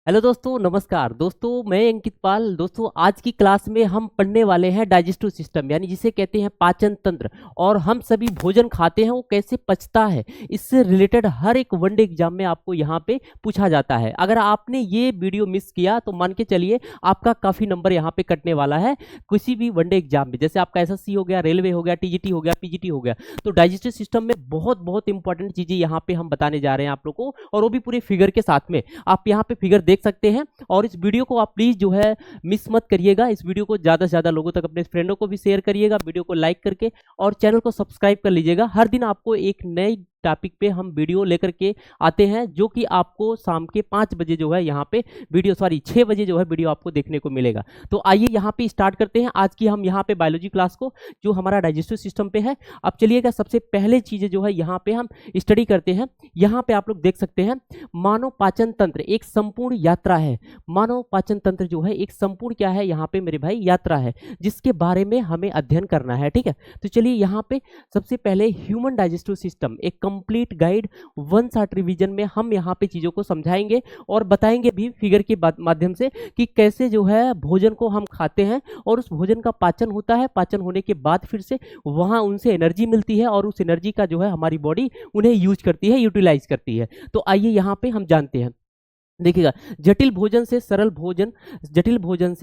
Hello दोस्तों, नमस्कार दोस्तों। मैं अंकित पाल। दोस्तों, आज की क्लास में हम पढ़ने वाले हैं डाइजेस्टिव सिस्टम, यानी जिसे कहते हैं पाचन तंत्र। और हम सभी भोजन खाते हैं, वो कैसे पचता है, इससे रिलेटेड हर एक वनडे एग्जाम में आपको यहाँ पे पूछा जाता है। अगर आपने ये वीडियो मिस किया तो मान के चलिए आपका काफ़ी नंबर यहाँ पे कटने वाला है किसी भी वनडे एग्जाम में। जैसे आपका एसएससी हो गया, रेलवे हो गया, टीजीटी हो गया, पीजीटी हो गया। तो डाइजेस्टिव सिस्टम में बहुत बहुत इंपॉर्टेंट चीज़ें यहाँ पे हम बताने जा रहे हैं आप लोग को, और वो भी पूरे फिगर के साथ में। आप यहाँ पे फिगर देख सकते हैं। और इस वीडियो को आप प्लीज जो है मिस मत करिएगा। इस वीडियो को ज्यादा से ज्यादा लोगों तक, अपने फ्रेंडों को भी शेयर करिएगा, वीडियो को लाइक करके, और चैनल को सब्सक्राइब कर लीजिएगा। हर दिन आपको एक नई टॉपिक पे हम वीडियो लेकर के आते हैं, जो कि आपको शाम के 5 बजे जो है यहाँ पे वीडियो, सॉरी 6 बजे जो है वीडियो आपको देखने को मिलेगा। तो आइए यहाँ पे स्टार्ट करते हैं आज की हम यहाँ पे बायोलॉजी क्लास को, जो हमारा डाइजेस्टिव सिस्टम पे है। अब चलिएगा, सबसे पहले चीजें जो है यहाँ पे हम स्टडी करते हैं। यहाँ पे आप लोग देख सकते हैं, मानव पाचन तंत्र एक संपूर्ण यात्रा है। मानव पाचन तंत्र जो है एक संपूर्ण क्या है यहाँ पे मेरे भाई, यात्रा है, जिसके बारे में हमें अध्ययन करना है। ठीक है, तो चलिए यहाँ पे सबसे पहले ह्यूमन डाइजेस्टिव सिस्टम, एक complete guide one shot revision में हम यहाँ पे चीजों को समझाएंगे और बताएंगे भी फिगर के माध्यम से कि कैसे जो है भोजन को हम खाते हैं और उस भोजन का पाचन होता है। पाचन होने के बाद फिर से वहां उनसे एनर्जी मिलती है, और उस एनर्जी का जो है हमारी बॉडी उन्हें यूज करती है, यूटिलाइज करती है। तो आइए यहाँ पे हम जानते हैं। देखिएगा, जटिल भोजन से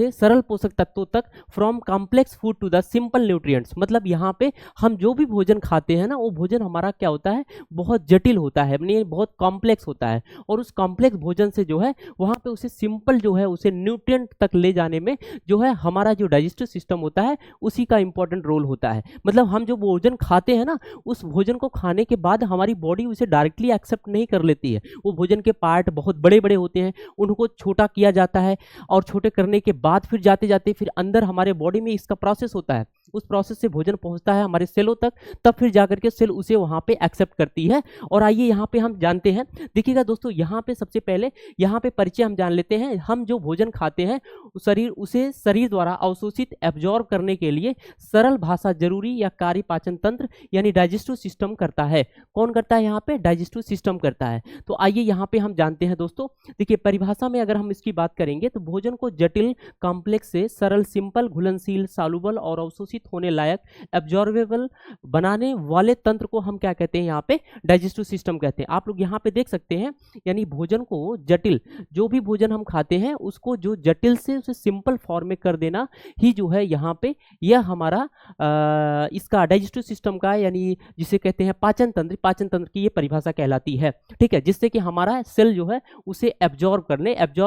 सरल पोषक तत्वों तक, from complex food to the simple nutrients. मतलब यहाँ पे हम जो भी भोजन खाते हैं ना, वो भोजन हमारा क्या होता है, बहुत जटिल होता है, यानी बहुत कॉम्प्लेक्स होता है। और उस कॉम्प्लेक्स भोजन से जो है वहाँ पे उसे सिंपल जो है उसे न्यूट्रिएंट तक ले जाने में जो है हमारा जो डाइजेस्टिव सिस्टम होता है उसी का इंपॉर्टेंट रोल होता है। मतलब हम जो भोजन खाते हैं ना, उस भोजन को खाने के बाद हमारी बॉडी उसे डायरेक्टली एक्सेप्ट नहीं कर लेती है। वो भोजन के पार्ट बहुत बड़े बड़े होते हैं, उनको छोटा किया जाता है, और छोटे करने के बाद फिर जाते जाते फिर अंदर हमारे बॉडी में इसका प्रोसेस होता है। उस प्रोसेस से भोजन पहुंचता है हमारे सेलों तक, तब फिर जाकर के सेल उसे वहां पे एक्सेप्ट करती है। और आइए यहाँ पे हम जानते हैं। देखिएगा दोस्तों, यहाँ पे सबसे पहले यहाँ पे परिचय हम जान लेते हैं। हम जो भोजन खाते हैं शरीर द्वारा अवशोषित एब्जॉर्ब करने के लिए सरल भाषा जरूरी या कार्य पाचन तंत्र यानी डाइजेस्टिव सिस्टम करता है। कौन करता है यहाँ पे, डाइजेस्टिव सिस्टम करता है। तो आइए यहाँ पे हम जानते हैं दोस्तों। देखिए, परिभाषा में अगर हम इसकी बात करेंगे तो भोजन को जटिल, कॉम्प्लेक्स से सरल, सिंपल, घुलनशील, सॉल्युबल और अवशोषित होने लायक, एब्जॉर्बेबल बनाने वाले तंत्र को हम क्या कहते हैं, यहाँ पे डाइजेस्टिव सिस्टम कहते हैं। आप लोग यहाँ पे देख सकते हैं, यानी भोजन को जटिल, जो भी भोजन हम खाते हैं उसको जो जटिल से उसे सिंपल फॉर्म में कर देना ही जो है यहाँ पे यह हमारा इसका डाइजेस्टिव सिस्टम का, यानी जिसे कहते हैं पाचन तंत्र, पाचन तंत्र की ये परिभाषा कहलाती है। ठीक है, जिससे कि हमारा सेल जो है उसे एब्जॉर्ब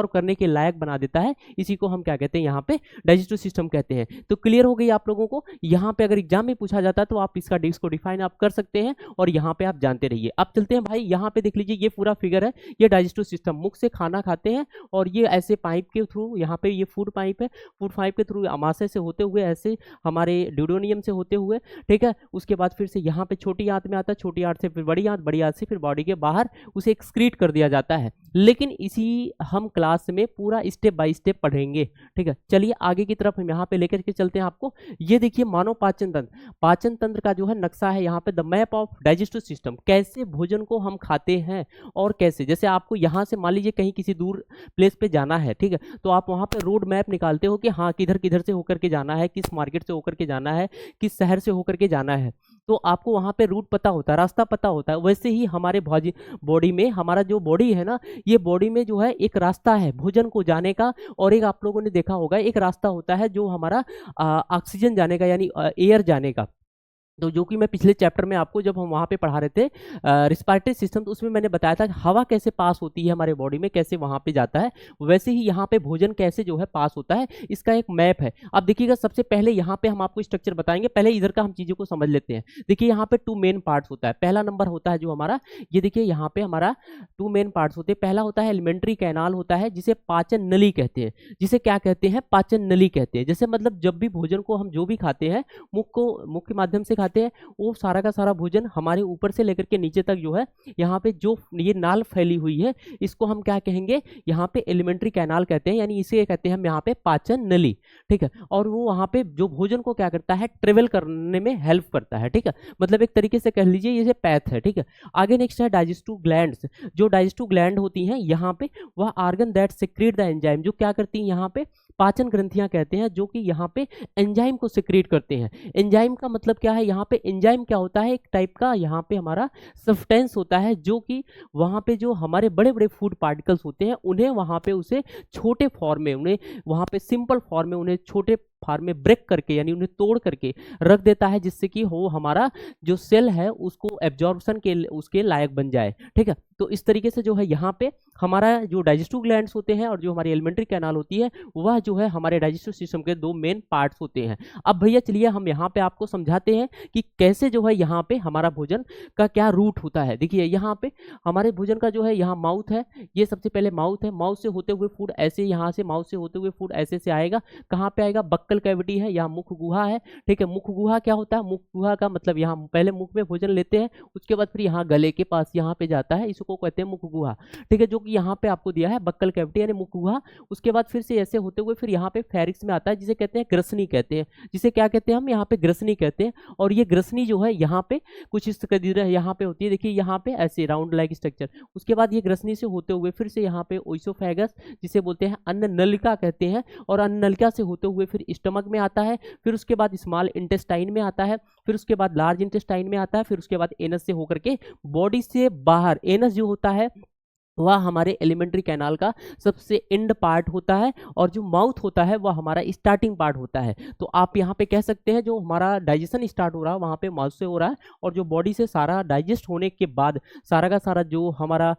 करने के लायक बना देता है। इसी को हम क्या कहते हैं, यहाँ पे डाइजेस्टिव सिस्टम कहते हैं। तो क्लियर हो गई आप लोगों को। यहाँ पे अगर एग्जाम में पूछा जाता है तो आप इसको डिफाइन आप कर सकते हैं, और यहाँ पे आप जानते रहिए। अब चलते हैं भाई, यहाँ पे देख लीजिए, ये पूरा फिगर है, ये डाइजेस्टिव सिस्टम। मुख से खाना खाते हैं और ये ऐसे पाइप के थ्रू, यहाँ पे ये फूड पाइप है, फूड पाइप के थ्रू आमाशय से होते हुए ऐसे हमारे ड्यूडेनियम से होते हुए, ठीक है, उसके बाद फिर से यहाँ पे छोटी आंत में आता है, छोटी आंत से फिर बड़ी आंत, बड़ी आंत से फिर बॉडी के बाहर उसे एक्सक्रीट कर दिया जाता है। लेकिन इसी हम क्लास में पूरा स्टेप बाय स्टेप पढ़ेंगे। ठीक है, चलिए आगे की तरफ हम यहाँ पे लेकर के चलते हैं आपको। ये देखिए, मानव पाचन तंत्र का जो है नक्शा है यहाँ पे, the map of digestive system. कैसे भोजन को हम खाते हैं और कैसे, जैसे आपको यहाँ से मान लीजिए कहीं किसी दूर प्लेस पे जाना है, ठीक है, तो आप वहाँ पे रोड मैप निकालते हो कि हाँ किधर किधर से होकर के जाना है, किस मार्केट से होकर के जाना है, किस शहर से होकर के जाना है। तो आपको वहाँ पे रूट पता होता है, रास्ता पता होता है। वैसे ही हमारे बॉडी में, हमारा जो बॉडी है ना, ये बॉडी में जो है एक रास्ता है भोजन को जाने का, और एक आप लोगों ने देखा होगा एक रास्ता होता है जो हमारा ऑक्सीजन जाने का, यानी एयर जाने का। तो जो कि मैं पिछले चैप्टर में आपको, जब हम वहाँ पे पढ़ा रहे थे रिस्पायरेटरी सिस्टम, तो उसमें मैंने बताया था कि हवा कैसे पास होती है हमारे बॉडी में, कैसे वहाँ पे जाता है, वैसे ही यहाँ पे भोजन कैसे जो है पास होता है, इसका एक मैप है। अब देखिएगा, सबसे पहले यहाँ पे हम आपको स्ट्रक्चर बताएंगे, पहले इधर का हम चीज़ों को समझ लेते हैं। देखिए, यहाँ पे 2 मेन पार्ट्स होता है। पहला नंबर होता है जो हमारा, ये देखिए यहाँ पे हमारा 2 मेन पार्ट्स होते हैं। पहला होता है एलिमेंट्री कैनाल होता है, जिसे पाचन नली कहते हैं। जिसे क्या कहते हैं, पाचन नली कहते हैं। जैसे मतलब जब भी भोजन को हम जो भी खाते हैं, मुख के माध्यम से खाते हैं वो सारा का सारा भोजन हमारे ऊपर से लेकर के नीचे तक जो है यहाँ पे जो ये नाल फैली हुई है इसको हम क्या कहेंगे, यहाँ पे एलिमेंट्री कैनाल कहते हैं, यानी इसे कहते हैं हम यहाँ पे पाचन नली, ठीक है। और वो वहाँ पे जो भोजन को क्या करता है, ट्रेवल करने में हेल्प करता है, ठीक है। मतलब एक तरीके से कह लीजिए ये पैथ है, ठीक है। आगे नेक्स्ट है डाइजेस्टिव ग्लैंड्स। जो डाइजेस्टिव ग्लैंड होती हैं यहाँ पे वह organ that secrete the enzyme, जो क्या करती हैं यहाँ पे पाचन ग्रंथियां कहते हैं, जो कि यहाँ पे एंजाइम को सिक्रीट करते हैं। एंजाइम का मतलब क्या है, यहाँ पे एंजाइम क्या होता है, एक टाइप का यहाँ पे हमारा सब्सटेंस होता है जो कि वहाँ पे जो हमारे बड़े बड़े फूड पार्टिकल्स होते हैं उन्हें वहाँ पे उसे छोटे फॉर्म में, उन्हें वहाँ पे सिंपल फॉर्म में, उन्हें छोटे फॉर्म में ब्रेक करके यानी उन्हें तोड़ करके रख देता है, जिससे कि वो हमारा जो सेल है उसको एब्जॉर्प्शन के उसके लायक बन जाए, ठीक है। तो इस तरीके से जो है यहाँ पे हमारा जो डाइजेस्टिव ग्लैंड्स होते हैं और जो हमारी एलिमेंट्री कैनाल होती है वह जो है हमारे डाइजेस्टिव सिस्टम के दो मेन पार्ट्स होते हैं। अब भैया चलिए हम यहाँ पे आपको समझाते हैं कि कैसे जो है यहाँ पे हमारा भोजन का क्या रूट होता है। देखिए यहाँ पे हमारे भोजन का जो है यहाँ माउथ है, ये सबसे पहले माउथ है, माउथ से होते हुए फूड ऐसे यहाँ से माउथ से होते हुए फूड ऐसे से आएगा, कहाँ पे आएगा, बक्कल कैविटी है, यहाँ मुख गुहा है, ठीक है। मुख गुहा क्या होता है, मुख गुहा का मतलब यहाँ पहले मुख में भोजन लेते हैं, उसके बाद फिर यहाँ गले के पास यहाँ पे जाता है, इसको कहते हैं मुख गुहा, ठीक है, जो कि यहाँ पे आपको दिया है बक्कल कैविटी यानी मुख गुहा। उसके बाद फिर से ऐसे होते हुए फिर यहाँ पे फेरिक्स में आता है, जिसे कहते हैं ग्रसनी कहते हैं, जिसे क्या कहते हैं हम यहाँ पे ग्रसनी कहते हैं। और ये ग्रसनी जो है यहाँ पे कुछ इस तरह यहाँ पे होती है, देखिए यहाँ पे ऐसे राउंड लाइक स्ट्रक्चर। उसके बाद ये ग्रसनी से होते हुए फिर से यहाँ पे ओइसोफेगस जिसे बोलते हैं अन्न नलिका कहते हैं, और अन्न नलिका से होते हुए फिर स्टमक में आता है, फिर उसके बाद स्मॉल इंटेस्टाइन में आता है, फिर उसके बाद लार्ज इंटेस्टाइन में आता है, फिर उसके बाद एनस से होकर के बॉडी से बाहर, एनस जो होता है वह हमारे एलिमेंट्री कैनाल का सबसे एंड पार्ट होता है, और जो माउथ होता है वह हमारा स्टार्टिंग पार्ट होता है। तो आप यहाँ पे कह सकते हैं जो हमारा डाइजेशन स्टार्ट हो रहा है वहाँ पे माउथ से हो रहा है, और जो बॉडी से सारा डाइजेस्ट होने के बाद सारा का सारा जो हमारा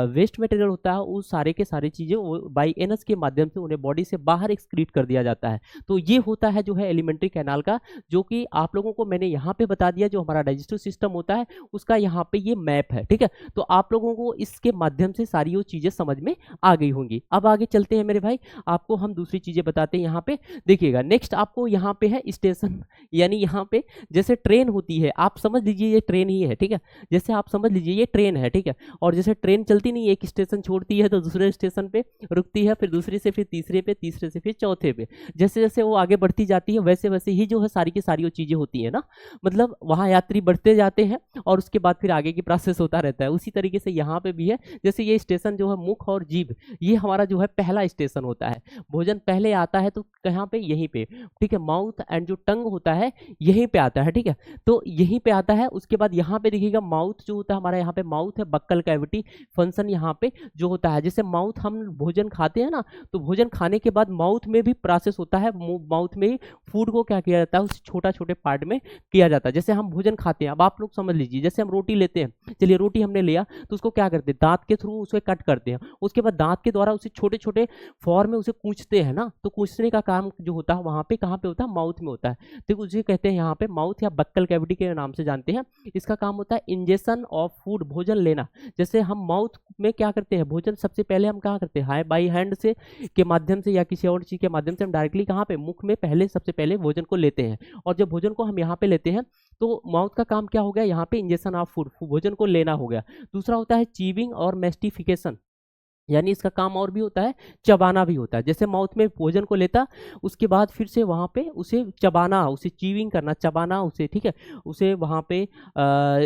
वेस्ट मटेरियल होता है उस सारे के सारी चीज़ें वो बाई एनस के माध्यम से उन्हें बॉडी से बाहर एक्सक्रीट कर दिया जाता है। तो ये होता है जो है एलिमेंट्री कैनाल का, जो कि आप लोगों को मैंने यहाँ पे बता दिया, जो हमारा डाइजेस्टिव सिस्टम होता है उसका यहाँ पे ये मैप है, ठीक है। तो आप लोगों को इसके माध्यम से सारी वो चीजें समझ में आ गई होंगी। अब आगे चलते हैं मेरे भाई, आपको हम दूसरी चीजें बताते हैं। यहाँ पे देखिएगा नेक्स्ट आपको यहाँ पे है स्टेशन, यानी यहाँ पे जैसे ट्रेन होती है, आप समझ लीजिए ये ट्रेन ही है, ठीक है। जैसे आप समझ लीजिए ये ट्रेन है, ठीक है, और जैसे ट्रेन चलती नहीं, एक स्टेशन छोड़ती है तो दूसरे स्टेशन पे रुकती है, फिर दूसरे से फिर तीसरे पे, तीसरे से फिर चौथे पे, जैसे जैसे वो आगे बढ़ती जाती है वैसे वैसे ही जो है सारी की सारी वो चीजें होती है ना, मतलब वहाँ यात्री बढ़ते जाते हैं और उसके बाद फिर आगे की प्रोसेस होता रहता है। उसी तरीके से यहाँ पे भी है, जैसे ये स्टेशन जो है मुख और जीभ, ये हमारा जो है पहला स्टेशन होता है। भोजन पहले आता है तो कहाँ पे, यहीं पे, ठीक है। माउथ एंड जो टंग होता है यहीं पे आता है, ठीक है, तो यहीं पे आता है। उसके बाद यहाँ पे देखिएगा माउथ जो होता है हमारा, यहाँ पे माउथ है, बक्कल कैविटी फंक्शन यहाँ पे जो होता है। जैसे माउथ हम भोजन खाते हैं ना, तो भोजन खाने के बाद माउथ में भी प्रोसेस होता है, माउथ में फूड को क्या किया जाता है उस छोटा छोटे पार्ट में किया जाता है। जैसे हम भोजन खाते हैं, अब आप लोग समझ लीजिए, जैसे हम रोटी लेते हैं, चलिए रोटी हमने लिया तो उसको क्या करते हैं, दांत के थ्रू उसे कट करते हैं, उसके बाद दांत के द्वारा उसे छोटे छोटे फॉर्म में उसे कूचते हैं ना, तो कूचने का काम जो होता है वहां पे कहाँ पे होता है, माउथ में होता है। तो उसे कहते हैं यहाँ पे माउथ या बक्कल कैविटी के नाम से जानते हैं। इसका काम होता है इंजेक्शन ऑफ फूड, भोजन लेना। जैसे हम माउथ में क्या करते हैं, भोजन सबसे पहले हम कहाँ करते हैं, हाई बाई हैंड से के माध्यम से या किसी और चीज के माध्यम से हम डायरेक्टली कहाँ पे, मुख में पहले सबसे पहले भोजन को लेते हैं, और जब भोजन को हम यहाँ पे लेते हैं तो माउथ का काम क्या हो गया, यहाँ पे इंजेक्शन ऑफ फूड, भोजन को लेना हो गया। दूसरा होता है चीविंग और मेस्टिफिकेशन, यानी इसका काम और भी होता है, चबाना भी होता है। जैसे माउथ में भोजन को लेता, उसके बाद फिर से वहाँ पे उसे चबाना, उसे चीविंग करना, चबाना उसे, ठीक है, उसे वहाँ पे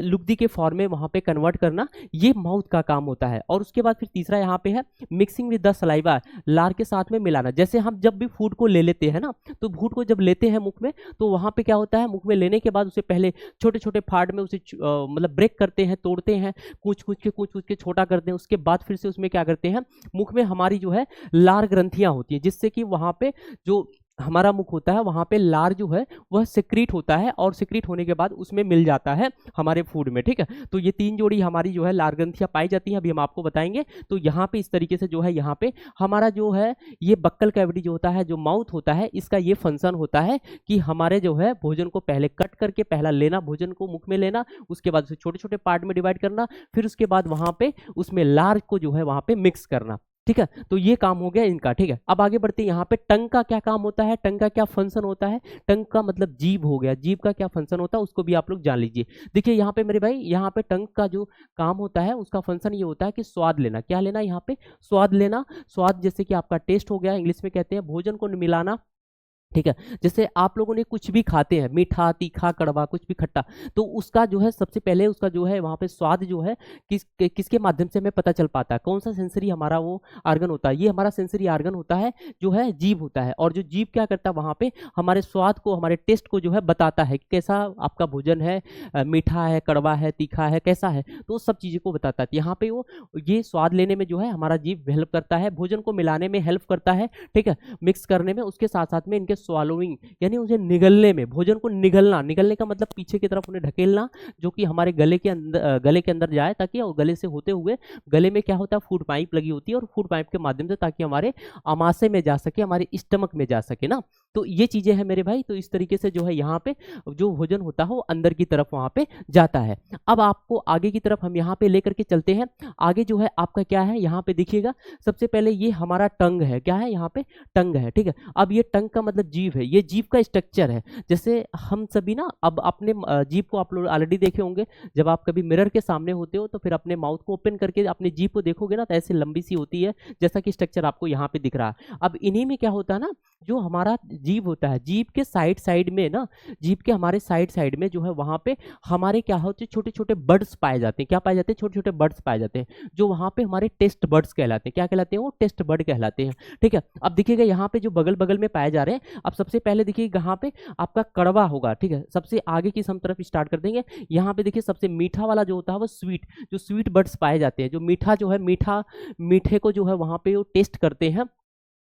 लुगदी के फॉर्म में वहाँ पे कन्वर्ट करना, ये माउथ का काम होता है। और उसके बाद फिर तीसरा यहाँ पे है मिक्सिंग विद द सलाइवा, लार के साथ में मिलाना। जैसे हम जब भी फूड को ले लेते हैं ना, तो फूड को जब लेते हैं मुख में, तो वहाँ पे क्या होता है, मुख में लेने के बाद उसे पहले छोटे छोटे फाड़ में उसे मतलब ब्रेक करते हैं, तोड़ते हैं, कूच कूच के छोटा करते हैं। उसके बाद फिर से उसमें क्या करते हैं, मुख में हमारी जो है लार ग्रंथियां होती है, जिससे कि वहां पे जो हमारा मुख होता है वहां पे लार जो है वह सिक्रीट होता है, और सिक्रीट होने के बाद उसमें मिल जाता है हमारे फूड में, ठीक है। तो ये तीन जोड़ी हमारी जो है लार ग्रंथियां पाई जाती हैं, अभी हम आपको बताएंगे। तो यहाँ पे इस तरीके से जो है यहाँ पे हमारा जो है ये बक्कल कैविटी जो होता है, जो माउथ होता है, इसका ये फंक्शन होता है कि हमारे जो है भोजन को पहले कट करके पहला लेना, भोजन को मुख में लेना, उसके बाद उसे छोटे छोटे पार्ट में डिवाइड करना, फिर उसके बाद वहां पे उसमें लार को जो है वहां पे मिक्स करना। ठीक है, तो ये काम हो गया इनका। ठीक है, अब आगे बढ़ते हैं। यहाँ पे टंग का क्या काम होता है, टंग का क्या फंक्शन होता है। टंग का मतलब जीभ हो गया, जीभ का क्या फंक्शन होता है उसको भी आप लोग जान लीजिए। देखिए यहाँ पे मेरे भाई, यहाँ पे टंग का जो काम होता है उसका फंक्शन ये होता है कि स्वाद लेना। क्या लेना यहाँ पे, स्वाद लेना। स्वाद जैसे कि आपका टेस्ट हो गया, इंग्लिश में कहते हैं भोजन को मिलाना। ठीक है, जैसे आप लोगों ने कुछ भी खाते हैं, मीठा तीखा कड़वा कुछ भी खट्टा, तो उसका जो है सबसे पहले उसका जो है वहाँ पे स्वाद जो है किसके माध्यम से हमें पता चल पाता है, कौन सा सेंसरी हमारा वो आर्गन होता है। ये हमारा सेंसरी आर्गन होता है जो है जीभ होता है। और जो जीभ क्या करता है वहाँ पे हमारे स्वाद को, हमारे टेस्ट को जो है बताता है कि कैसा आपका भोजन है, मीठा है, कड़वा है, तीखा है, कैसा है, तो सब चीज़ों को बताता है। यहाँ पे वो ये स्वाद लेने में जो है हमारा जीभ हेल्प करता है, भोजन को मिलाने में हेल्प करता है। ठीक है, मिक्स करने में, उसके साथ साथ में इनके स्वालोइंग यानी उसे निगलने में, भोजन को निगलना, निगलने का मतलब पीछे की तरफ उन्हें ढकेलना, जो कि हमारे गले के अंदर जाए, ताकि गले से होते हुए, गले में क्या होता है फूड पाइप लगी होती है, और फूड पाइप के माध्यम से ताकि हमारे आमाशय में जा सके, हमारे स्टमक में जा सके ना। तो ये चीजें हैं मेरे भाई। तो इस तरीके से जो है यहाँ पे जो भोजन होता है वो अंदर की तरफ वहां पे जाता है। अब आपको आगे की तरफ हम यहाँ पे लेकर के चलते हैं। आगे जो है आपका क्या है, यहाँ पे देखिएगा सबसे पहले ये हमारा टंग है। क्या है यहाँ पे, टंग है। ठीक है, अब ये टंग का मतलब जीभ है, ये जीभ का स्ट्रक्चर है। जैसे हम सभी ना अब अपने जीभ को आप लोग ऑलरेडी देखे होंगे, जब आप कभी मिरर के सामने होते हो तो फिर अपने माउथ को ओपन करके अपनी जीभ को देखोगे ना, तो ऐसे लंबी सी होती है, जैसा कि स्ट्रक्चर आपको यहाँ पे दिख रहा है। अब इन्हीं में क्या होता है ना, जो हमारा जीभ होता है, जीभ के साइड साइड में ना, जीभ के हमारे साइड साइड में जो है वहां पे हमारे क्या होते हैं, छोटे छोटे बर्ड्स पाए जाते हैं। क्या पाए जाते हैं, छोटे छोटे बर्ड्स पाए जाते हैं, जो वहां पे हमारे टेस्ट बर्ड्स कहलाते हैं। क्या कहलाते हैं वो, टेस्ट बर्ड कहलाते हैं। ठीक है, अब देखिएगा यहाँ पे जो बगल बगल में पाए जा रहे हैं, अब सबसे पहले देखिए यहाँ पे आपका कड़वा होगा। ठीक है, सबसे आगे की हम तरफ स्टार्ट कर देंगे। यहाँ पे देखिए सबसे मीठा वाला जो होता है वो स्वीट, जो स्वीट बर्ड्स पाए जाते हैं, जो मीठा जो है, मीठे को जो है वहां पे वो टेस्ट करते हैं,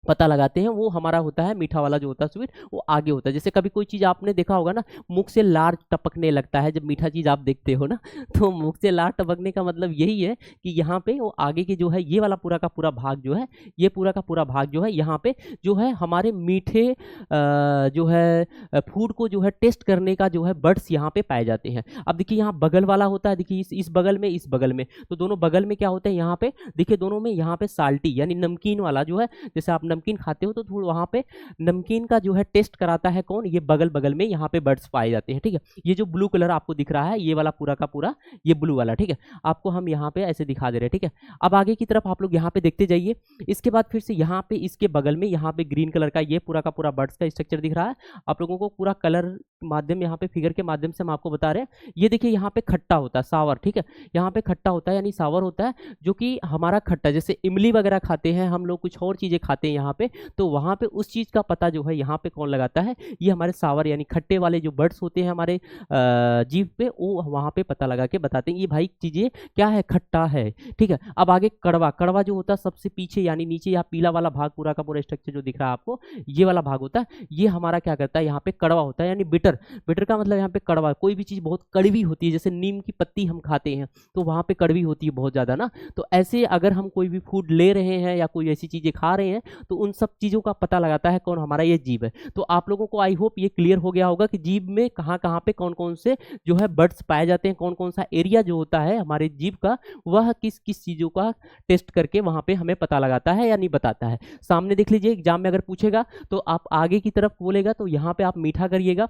पता लगाते हैं, वो हमारा होता है मीठा वाला जो होता है स्वीट, वो आगे होता है। जैसे कभी कोई चीज़ आपने देखा होगा ना, मुख से लार टपकने लगता है जब मीठा चीज़ आप देखते हो ना, तो मुख से लार टपकने का मतलब यही है कि यहाँ पे वो आगे की जो है ये वाला पूरा का पूरा भाग जो है, ये पूरा का पूरा भाग जो है यहाँ पे जो है हमारे मीठे जो है फूड को जो है टेस्ट करने का जो है बर्ड्स यहाँ पे पाए जाते हैं। अब देखिए यहाँ बगल वाला होता है, देखिए इस बगल में, इस बगल में, तो दोनों बगल में क्या होता है यहाँ पे, देखिए दोनों में यहाँ पे साल्टी यानी नमकीन वाला जो है, जैसे आप नमकीन खाते हो तो थोड़ा वहां पे नमकीन का जो है टेस्ट कराता है कौन, ये बगल बगल में यहाँ पे बर्ड्स पाए जाते हैं। ठीक है, ये जो ब्लू कलर आपको दिख रहा है, ये वाला पूरा का पूरा, ये ब्लू वाला। ठीक है, आपको हम यहाँ पे ऐसे दिखा दे रहे हैं। ठीक है, अब आगे की तरफ आप लोग यहाँ पे देखते जाइए। इसके बाद फिर से यहाँ पे इसके बगल में यहाँ पे ग्रीन कलर का ये पूरा का पूरा बर्ड्स का स्ट्रक्चर दिख रहा है। आप लोगों को पूरा कलर माध्यम, यहाँ पे फिगर के माध्यम से हम आपको बता रहे हैं। ये देखिए यहाँ पे खट्टा होता है, सावर। ठीक है, यहाँ पे खट्टा होता है यानी सावर होता है, जो कि हमारा खट्टा, जैसे इमली वगैरह खाते हैं हम लोग, कुछ और चीजें खाते हैं यहाँ पे, तो वहां पे उस चीज का पता जो है यहाँ पे कौन लगाता है, ये हमारे सावर यानी खट्टे वाले जो बर्ड्स होते हैं हमारे जीभ पे, वो वहां पे पता लगा के बताते हैं ये भाई चीजें क्या है, खट्टा है। ठीक है, अब आगे कड़वा, कड़वा जो होता है सबसे पीछे यानी नीचे, यहाँ पीला वाला भाग पूरा का पूरा स्ट्रक्चर जो दिख रहा है आपको, ये वाला भाग होता है, ये हमारा क्या करता है यहाँ पे कड़वा होता है यानी बिटर। बिटर का मतलब यहाँ पे कड़वा, कोई भी चीज बहुत कड़वी होती है, जैसे नीम की पत्ती हम खाते हैं तो वहां पे कड़वी होती है बहुत ज्यादा ना, तो ऐसे अगर हम कोई भी फूड ले रहे हैं या कोई ऐसी चीजें खा रहे हैं तो उन सब चीजों का पता लगाता है कौन, हमारा ये जीभ है। तो आप लोगों को आई होप ये क्लियर हो गया होगा कि जीभ में कहाँ कहाँ पे कौन कौन से जो है बर्ड्स पाए जाते हैं, कौन कौन सा एरिया जो होता है हमारे जीभ का, वह किस किस चीजों का टेस्ट करके वहां पे हमें पता लगाता है या नहीं बताता है। सामने देख लीजिए, एग्जाम में अगर पूछेगा तो आप आगे की तरफ बोलेगा तो यहाँ पे आप मीठा करिएगा,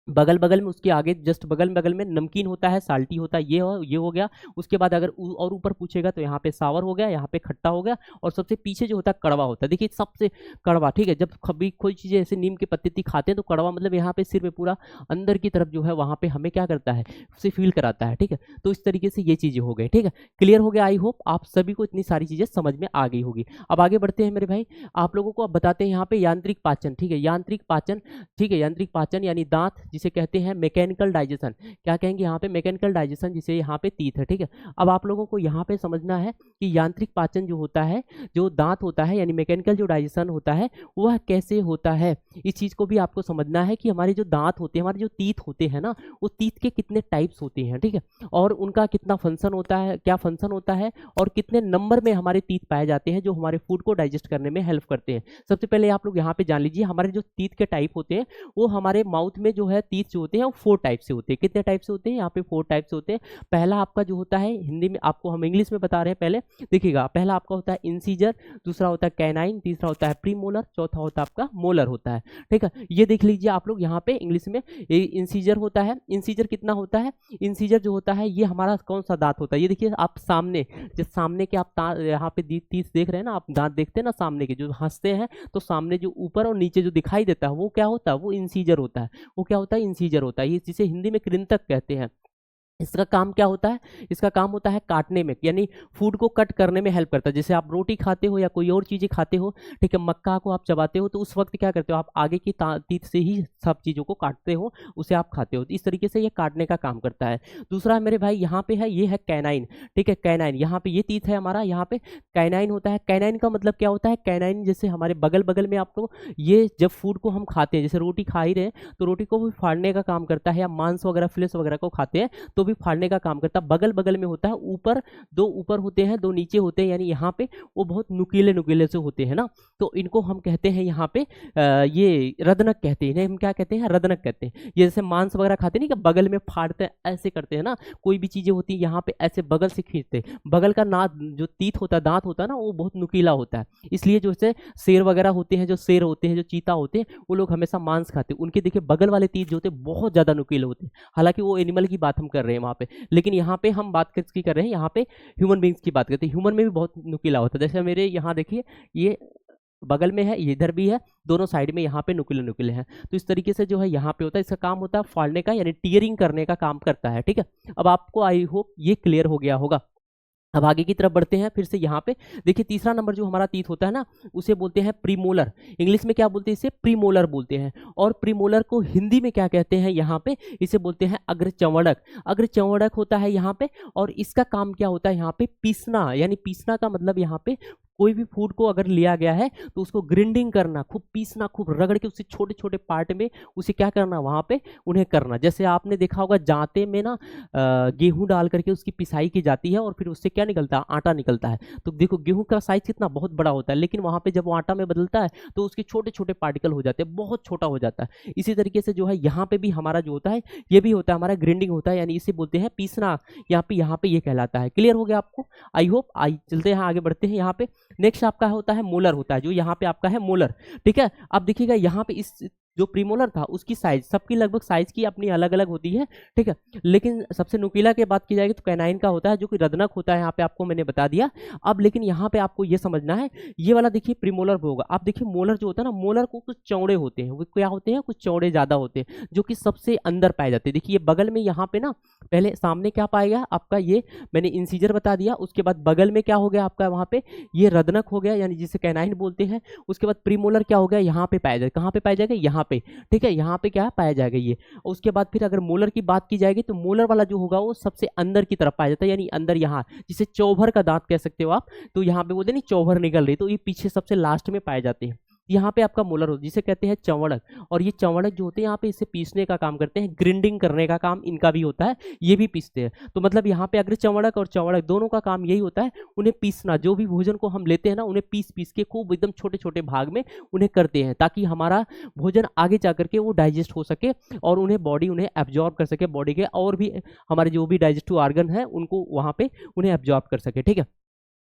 बगल बगल में उसके आगे जस्ट बगल में नमकीन होता है, साल्टी होता है, ये हो गया। उसके बाद अगर और ऊपर पूछेगा तो यहाँ पे सावर हो गया, यहाँ पे खट्टा हो गया, और सबसे पीछे जो होता है कड़वा होता है। देखिए सबसे कड़वा, ठीक है, जब कभी कोई चीज़ें ऐसे नीम की पत्ती खाते हैं तो कड़वा मतलब यहाँ पे सिर में पूरा अंदर की तरफ जो है वहाँ पे हमें क्या करता है, उसे फील कराता है। ठीक है, तो इस तरीके से ये चीज़ें हो गई। ठीक है, क्लियर हो गया। आई होप आप सभी को इतनी सारी चीज़ें समझ में आ गई होगी। अब आगे बढ़ते हैं मेरे भाई, आप लोगों को अब बताते हैं यहाँ पे यांत्रिक पाचन। ठीक है, यांत्रिक पाचन, ठीक है, यांत्रिक पाचन यानी दांत जिसे कहते हैं मैकेनिकल डाइजेशन। क्या कहेंगे यहाँ पे, मैकेनिकल डाइजेशन, जिसे यहाँ पे तीत है। ठीक है, अब आप लोगों को यहाँ पे समझना है कि यांत्रिक पाचन जो होता है, जो दांत होता है यानी मैकेनिकल जो डाइजेशन होता है वह कैसे होता है, इस चीज को भी आपको समझना है कि हमारे जो दांत होते हैं, हमारे जो तीत होते हैं ना, वो तीत के कितने टाइप्स होते हैं। ठीक है, और उनका कितना फंक्शन होता है, क्या फंक्शन होता है, और कितने नंबर में हमारे तीत पाए जाते हैं जो हमारे फूड को डाइजेस्ट करने में हेल्प करते हैं। सबसे पहले आप लोग यहाँ पे जान लीजिए, हमारे जो तीत के टाइप होते हैं वो हमारे माउथ में जो है है टीथ जो होते हैं वो 4 टाइप से होते हैं। कितने टाइप से होते हैं? यहाँ पे 4 टाइप से होते हैं। पहला आपका जो होता है, हिंदी में आपको हम इंग्लिश में बता रहे हैं, पहले देखिएगा। पहला आपका होता है इंसीजर, दूसरा होता है कैनाइन, तीसरा होता है प्रीमोलर, चौथा होता है आपका मोलर होता है। ठीक है, ये देख लीजिए आप लोग यहाँ पे इंग्लिश में। ये इंसीजर होता है। इंसीजर कितना होता है? इंसीजर जो होता है ये हमारा कौन सा दांत होता है? ये देखिए आप सामने, जो सामने के आप यहाँ पे तीस देख रहे हैं ना, आप दांत देखते हैं ना सामने के जो हंसते हैं, तो सामने जो ऊपर और नीचे जो दिखाई देता है वो क्या होता है? वो इंसीजर होता है। वो क्या होता है? इंसीजर होता है। ये जिसे हिंदी में कृंतक कहते हैं। इसका काम क्या होता है? इसका काम होता है काटने में, यानी फूड को कट करने में हेल्प करता है। जैसे आप रोटी खाते हो या कोई और चीज़ें खाते हो, ठीक है, मक्का को आप चबाते हो, तो उस वक्त क्या करते हो? आप आगे की तीत से ही सब चीज़ों को काटते हो, उसे आप खाते हो। तो इस तरीके से ये काटने का काम करता है। दूसरा मेरे भाई यहाँ पे है, ये है कैनाइन। ठीक है, कैनाइन, यहाँ पे ये तीत है हमारा, यहाँ पे कैनाइन होता है। कैनाइन का मतलब क्या होता है? कैनाइन जैसे हमारे बगल बगल में आपको, ये जब फूड को हम खाते हैं, जैसे रोटी खा ही रहे हैं तो रोटी को भी फाड़ने का काम करता है, या मांस वगैरह फ्लेश वगैरह को खाते हैं तो भी फाड़ने का काम करता है। बगल बगल में होता है, ऊपर दो ऊपर होते हैं, दो नीचे होते हैं, यानी यहाँ पे वो बहुत नुकीले नुकीले से होते हैं ना, तो इनको हम कहते हैं यहाँ पे ये रदनक कहते हैं। इन्हें हम क्या कहते हैं? रदनक कहते हैं। ये जैसे मांस वगैरह खाते नहीं कि बगल में फाड़ते हैं, ऐसे करते हैं ना, कोई भी चीजें होती है यहाँ पे ऐसे बगल से खींचते हैं। बगल का जो तीत होता है, दांत होता है ना, वो बहुत नुकीला होता है। इसलिए जो से शेर वगैरह होते हैं, जो शेर होते हैं, जो चीता होते हैं, वो लोग हमेशा मांस खाते हैं। उनके देखिए बगल वाले तीत जो होते हैं बहुत ज्यादा नुकीले होते हैं। हालांकि वो एनिमल की बात हम कर रहे हैं वहां पे, लेकिन यहाँ पे हम बात किसकी कर रहे हैं? यहाँ पे ह्यूमन बींग्स की बात करते हैं। ह्यूमन में भी बहुत नुकीला होता है। जैसे मेरे यहाँ देखिए, ये बगल में है, ये इधर भी है, दोनों साइड में यहाँ पे नुकीले नुकीले हैं। तो इस तरीके से जो है यहाँ पे होता है। इसका काम होता है फाड़ने का, यानी टीयरिंग करने का काम करता है। ठीक है, अब आपको आई होप ये क्लियर हो गया होगा। अब आगे की तरफ बढ़ते हैं। फिर से यहाँ पे देखिए, तीसरा नंबर जो हमारा तीत होता है ना, उसे बोलते हैं प्रीमोलर। इंग्लिश में क्या बोलते हैं? इसे प्रीमोलर बोलते हैं। और प्रीमोलर को हिंदी में क्या कहते हैं? यहाँ पे इसे बोलते हैं अग्रचंवड़क। अग्रचंवड़क होता है यहाँ पे। और इसका काम क्या होता है? यहाँ पे पीसना, यानी पीसना का मतलब यहाँ पे कोई भी फूड को अगर लिया गया है तो उसको ग्रिंडिंग करना, खूब पीसना, खूब रगड़ के उसे छोटे छोटे पार्ट में उसे क्या करना, वहां पे उन्हें करना। जैसे आपने देखा होगा जाते में ना गेहूं डाल करके उसकी पिसाई की जाती है और फिर उससे क्या निकलता है? आटा निकलता है। तो देखो गेहूं का साइज कितना बहुत बड़ा होता है, लेकिन वहां पे जब वो आटा में बदलता है तो उसके छोटे छोटे पार्टिकल हो जाते हैं, बहुत छोटा हो जाता है। इसी तरीके से जो है यहाँ पे भी हमारा जो होता है, ये भी होता है हमारा ग्रिंडिंग होता है, यानी इसे बोलते हैं पीसना। यहाँ पे ये कहलाता है। क्लियर हो गया आपको? I hope. चलते हैं आगे बढ़ते हैं। यहाँ पे नेक्स्ट आपका होता है मोलर होता है, जो यहाँ पे आपका है मोलर। ठीक है, अब देखिएगा यहाँ पे इस जो प्रीमोलर था उसकी साइज, सबकी लगभग साइज की अपनी अलग अलग होती है। ठीक है, लेकिन सबसे नुकीला की बात की जाएगी तो कैनाइन का होता है, जो कि रदनक होता है। यहाँ पे आपको मैंने बता दिया। अब लेकिन यहाँ पे आपको ये समझना है, ये वाला देखिए प्रीमोलर होगा। आप देखिए मोलर जो होता है ना, मोलर को कुछ चौड़े होते हैं। वो क्या होते हैं? कुछ चौड़े ज्यादा होते हैं, जो कि सबसे अंदर पाए जाते हैं। देखिए ये बगल में यहाँ पे ना, पहले सामने क्या पाएगा आपका? ये मैंने इंसीजर बता दिया। उसके बाद बगल में क्या हो गया आपका? वहां पे ये रदनक हो गया, यानी जिसे कैनाइन बोलते हैं। उसके बाद प्रीमोलर क्या हो गया? यहाँ पे पाया जाएगा। कहाँ पे पाया जाएगा? यहाँ पे। ठीक है, यहाँ पे क्या पाया जाएगा? ये। उसके बाद फिर अगर मोलर की बात की जाएगी तो मोलर वाला जो होगा वो सबसे अंदर की तरफ पाया जाता है, यानी अंदर यहाँ, जिसे चौभर का दांत कह सकते हो आप। तो यहाँ पे बोलते नहीं चौभर निकल रही, तो ये पीछे सबसे लास्ट में पाए जाते हैं। यहाँ पे आपका मोलर होता है, जिसे कहते हैं चंवड़क। और ये चंवड़क जो होते हैं यहाँ पे इसे पीसने का काम करते हैं, ग्रिंडिंग करने का काम इनका भी होता है, ये भी पीसते हैं। तो मतलब यहाँ पे अग्र चंवड़क और चंवड़क दोनों का काम यही होता है, उन्हें पीसना। जो भी भोजन को हम लेते हैं ना, उन्हें पीस पीस के खूब एकदम छोटे छोटे भाग में उन्हें करते हैं, ताकि हमारा भोजन आगे जा करके वो डाइजेस्ट हो सके और उन्हें बॉडी उन्हें एब्जॉर्ब कर सके, बॉडी के और भी हमारे जो भी डाइजेस्टिव ऑर्गन है उनको वहाँ पे उन्हें एब्जॉर्ब कर सके। ठीक है,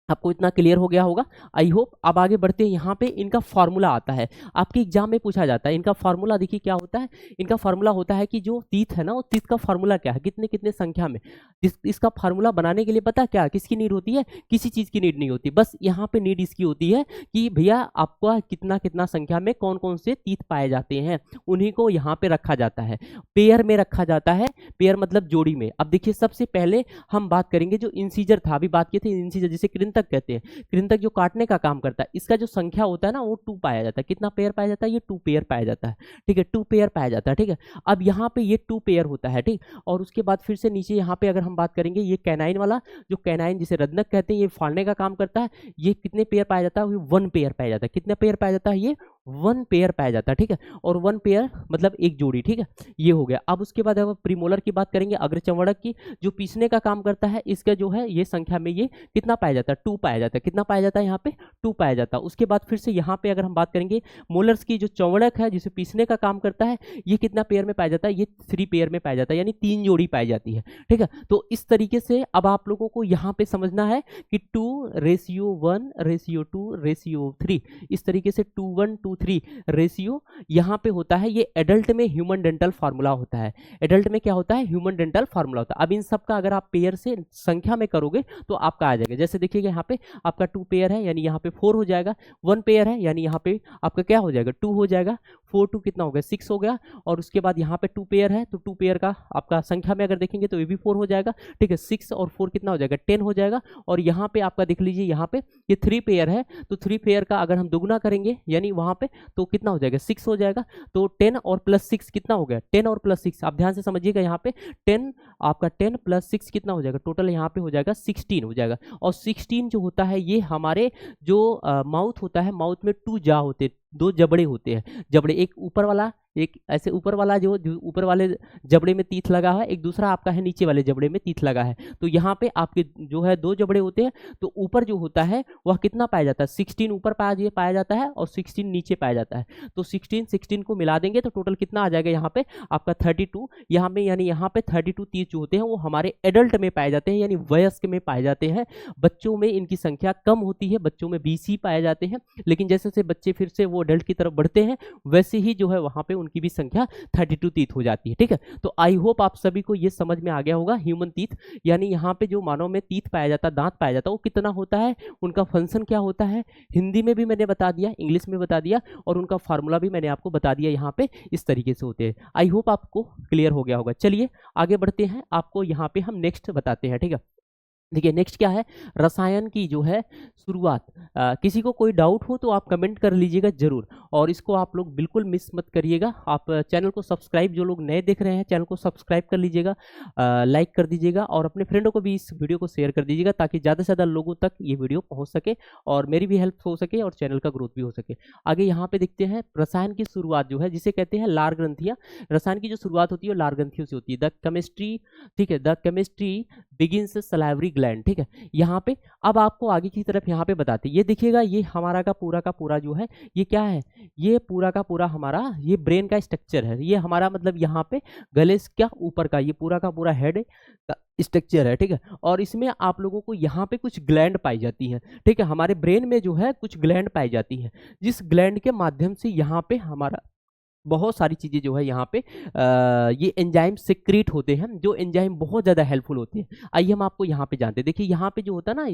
आपको इतना क्लियर हो गया होगा, आई होप। अब आगे बढ़ते हैं। यहाँ पे इनका फॉर्मूला आता है, आपके एग्जाम में पूछा जाता है। इनका फॉर्मूला देखिए क्या होता है। इनका फॉर्मूला होता है कि जो तीत है ना, वो तीत का फॉर्मूला क्या है, कितने कितने संख्या में। इसका फॉर्मूला बनाने के लिए पता क्या किसकी नीड होती है? किसी चीज़ की नीड नहीं होती, बस यहाँ पे नीड इसकी होती है कि भैया आपका कितना कितना संख्या में कौन कौन से तीत पाए जाते हैं, उन्हीं को यहाँ पे रखा जाता है। पेयर में रखा जाता है, पेयर मतलब जोड़ी में। अब देखिए सबसे पहले हम बात करेंगे जो इंसीजर था, अभी बात की थी इंसीजर, जिसे कृंतक कहते हैं। कृंतक जो काटने का काम करता है, इसका जो संख्या होता है ना, वो 2 पाया जाता है। कितना पेयर पाया जाता है? ये 2 पेयर पाया जाता है। ठीक है, 2 पेयर पाया जाता है। ठीक है, अब यहाँ पे ये 2 पेयर होता है। ठीक, और उसके बाद फिर से नीचे यहाँ पे अगर हम बात करेंगे, ये कैनाइन वाला, जो कैनाइन जिसे रदनक कहते हैं, ये फाड़ने का काम करता है। ये कितने पेयर पाया जाता है? 1 पेयर पाया जाता है। कितने पेयर पाया जाता है? ये 1 पेयर पाया जाता है, ठीक है, और 1 पेयर मतलब एक जोड़ी, ठीक है, ये हो गया। अब उसके बाद अब प्रीमोलर की बात करेंगे, अग्रचंवड़क की, जो पीसने का काम करता है, इसका जो है ये संख्या में ये कितना पाया जाता है, 2 पाया जाता है। कितना पाया जाता है यहाँ पे, 2 पाया जाता है। उसके बाद फिर से यहाँ पे अगर हम बात करेंगे मोलर्स की, जो चंवड़क है जिसे पीसने का काम करता है, ये कितना पेयर में पाया जाता है, ये 3 पेयर में पाया जाता है, यानी 3 जोड़ी पाई जाती है, ठीक है। तो इस तरीके से अब आप लोगों को यहाँ पे समझना है कि 2:1:2:3, इस तरीके से 2:1:2:3 रेशियो यहाँ पे होता है। ये एडल्ट में ह्यूमन डेंटल फार्मूला होता है। एडल्ट में क्या होता है, ह्यूमन डेंटल फार्मूला होता है। अब इन सब का अगर आप पेयर से संख्या में करोगे तो आपका आ जाएगा। जैसे देखिएगा यहाँ पे आपका 2 पेयर है, यानी यहाँ पे 4 हो जाएगा। 1 पेयर है, यानी यहाँ पे आपका क्या हो जाएगा, 2 हो जाएगा। 4 2 कितना हो गया, 6 हो गया। और उसके बाद यहाँ पे 2 पेयर है, तो 2 पेयर का आपका संख्या में अगर देखेंगे तो ये भी 4 हो जाएगा, ठीक है। 6 और 4 कितना हो जाएगा, 10 हो जाएगा। और यहाँ पे आपका देख लीजिए, यहाँ पे ये 3 पेयर है, तो 3 पेयर का अगर हम दुगुना करेंगे यानी वहाँ पे तो कितना हो जाएगा, 6 हो जाएगा। तो 10 और प्लस 6 कितना हो गया, 10 और प्लस 6। आप ध्यान से समझिएगा, यहाँ पे 10 आपका 10 प्लस 6 कितना हो जाएगा, टोटल यहाँ पे हो जाएगा 16 हो जाएगा। और 16 जो होता है ये हमारे जो माउथ होता है, माउथ में 2 जा होते हैं, 2 जबड़े होते हैं। जबड़े, एक ऊपर वाला, एक ऐसे ऊपर वाला जो ऊपर वाले जबड़े में तीत लगा हुआ है, एक दूसरा आपका है नीचे वाले जबड़े में तीत लगा है। तो यहाँ पे आपके जो है 2 जबड़े होते हैं। तो ऊपर जो होता है वह कितना पाया जाता है, 16 ऊपर पाया जाता है और 16 नीचे पाया जाता है। तो 16 को मिला देंगे तो टोटल कितना आ जाएगा यहाँ पे आपका 32 यहाँ में, यानी यहाँ पे 32 तीत जो होते हैं वो हमारे एडल्ट में पाए जाते हैं, यानी वयस्क में पाए जाते हैं। बच्चों में इनकी संख्या कम होती है, बच्चों में 20 ही पाए जाते हैं। लेकिन जैसे जैसे बच्चे फिर से वो एडल्ट की तरफ बढ़ते हैं वैसे ही जो है वहाँ पे उनकी भी संख्या 32 तीत हो जाती है, ठीक है। तो आई होप आप सभी को ये समझ में आ गया होगा। ह्यूमन तीत यानी यहाँ पे जो मानव में तीत पाया जाता है, दांत पाया जाता है, वो कितना होता है, उनका फंक्शन क्या होता है, हिंदी में भी मैंने बता दिया, इंग्लिश में बता दिया, और उनका फार्मूला भी मैंने आपको बता दिया। यहाँ पे इस तरीके से होते हैं। आई होप आपको क्लियर हो गया होगा। चलिए आगे बढ़ते हैं, आपको यहाँ पे हम नेक्स्ट बताते हैं, ठीक है। देखिए नेक्स्ट क्या है, रसायन की जो है शुरुआत। किसी को कोई डाउट हो तो आप कमेंट कर लीजिएगा जरूर, और इसको आप लोग बिल्कुल मिस मत करिएगा। आप चैनल को सब्सक्राइब, जो लोग नए देख रहे हैं चैनल को सब्सक्राइब कर लीजिएगा, लाइक कर दीजिएगा, और अपने फ्रेंडों को भी इस वीडियो को शेयर कर दीजिएगा ताकि ज़्यादा से ज़्यादा लोगों तक ये वीडियो पहुँच सके और मेरी भी हेल्प हो सके और चैनल का ग्रोथ भी हो सके। आगे यहाँ पे देखते हैं रसायन की शुरुआत जो है, जिसे कहते हैं लार ग्रंथियाँ। रसायन की जो शुरुआत होती है वो लार ग्रंथियों से होती है। द केमिस्ट्री, ठीक है, the chemistry begins salivary gland, ठीक है। यहाँ पे अब आपको आगे की तरफ यहाँ पे बताते, ये देखिएगा, ये हमारा का पूरा जो है ये क्या है, ये पूरा का पूरा हमारा ये ब्रेन का स्ट्रक्चर है। ये हमारा मतलब यहाँ पे गले से क्या ऊपर का ये पूरा का पूरा हेड का स्ट्रक्चर है, ठीक है। और इसमें आप लोगों को यहाँ पे कुछ ग्लैंड पाई जाती है, ठीक है। हमारे ब्रेन में जो है कुछ ग्लैंड पाई जाती है, जिस ग्लैंड के माध्यम से यहाँ पे हमारा बहुत सारी चीज़ें जो है यहाँ पे ये एंजाइम सिक्रीट होते हैं, जो एंजाइम बहुत ज़्यादा हेल्पफुल होते हैं। आइए हम आपको यहाँ पे जानते हैं। देखिए यहाँ पे जो होता है ना,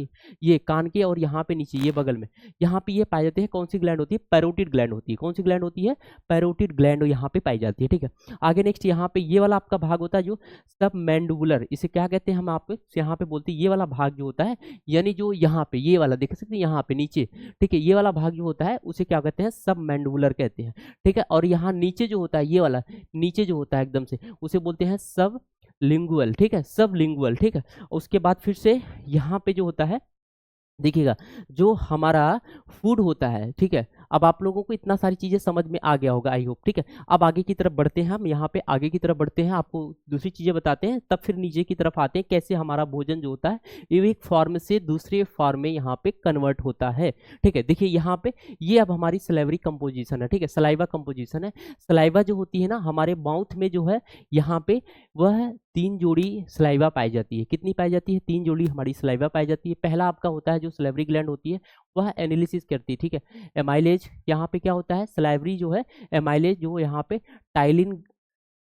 ये कान के और यहाँ पे नीचे ये बगल में यहाँ पे ये पाए जाते हैं। कौन सी ग्लैंड होती है, पैरोटिड ग्लैंड होती है। कौन सी ग्लैंड होती है, पैरोटिड ग्लैंड यहाँ पे पाई जाती है, ठीक है। आगे नेक्स्ट यहाँ पे ये वाला आपका भाग होता है जो सब मैंडिबुलर, इसे क्या कहते हैं हम आपको यहाँ पे बोलते हैं, ये वाला भाग जो होता है, यानी जो यहाँ पे ये वाला देख सकते हैं यहाँ पे नीचे, ठीक है, ये वाला भाग जो होता है उसे क्या कहते हैं, सब मैंडिबुलर कहते हैं, ठीक है। और यहाँ नीचे जो होता है ये वाला नीचे जो होता है एकदम से, उसे बोलते हैं सब लिंगुअल, ठीक है, सब लिंगुअल, ठीक है। उसके बाद फिर से यहाँ पे जो होता है देखिएगा, जो हमारा फूड होता है, ठीक है। अब आप लोगों को इतना सारी चीज़ें समझ में आ गया होगा आई होप, ठीक है। अब आगे की तरफ बढ़ते हैं हम, यहाँ पे आगे की तरफ बढ़ते हैं, आपको दूसरी चीज़ें बताते हैं, तब फिर नीचे की तरफ आते हैं कैसे हमारा भोजन जो होता है ये एक फॉर्म से दूसरे फॉर्म में यहाँ पे कन्वर्ट होता है, ठीक है। देखिए यहाँ पे ये अब हमारी सलाइवरी कंपोजिशन है, ठीक है, सलाइवा कंपोजिशन है। सलाइवा जो होती है ना हमारे माउथ में जो है यहाँ पे वह 3 जोड़ी सलाइवा पाई जाती है। कितनी पाई जाती है, 3 जोड़ी हमारी सलाइवा पाई जाती है। पहला आपका होता है जो सलाइवरी ग्लैंड होती है वह एनालिसिस करती है, ठीक है। एमाइलेज यहाँ पे क्या होता है, सलाइवरी जो है एमाइलेज जो यहाँ पे टाइलिन,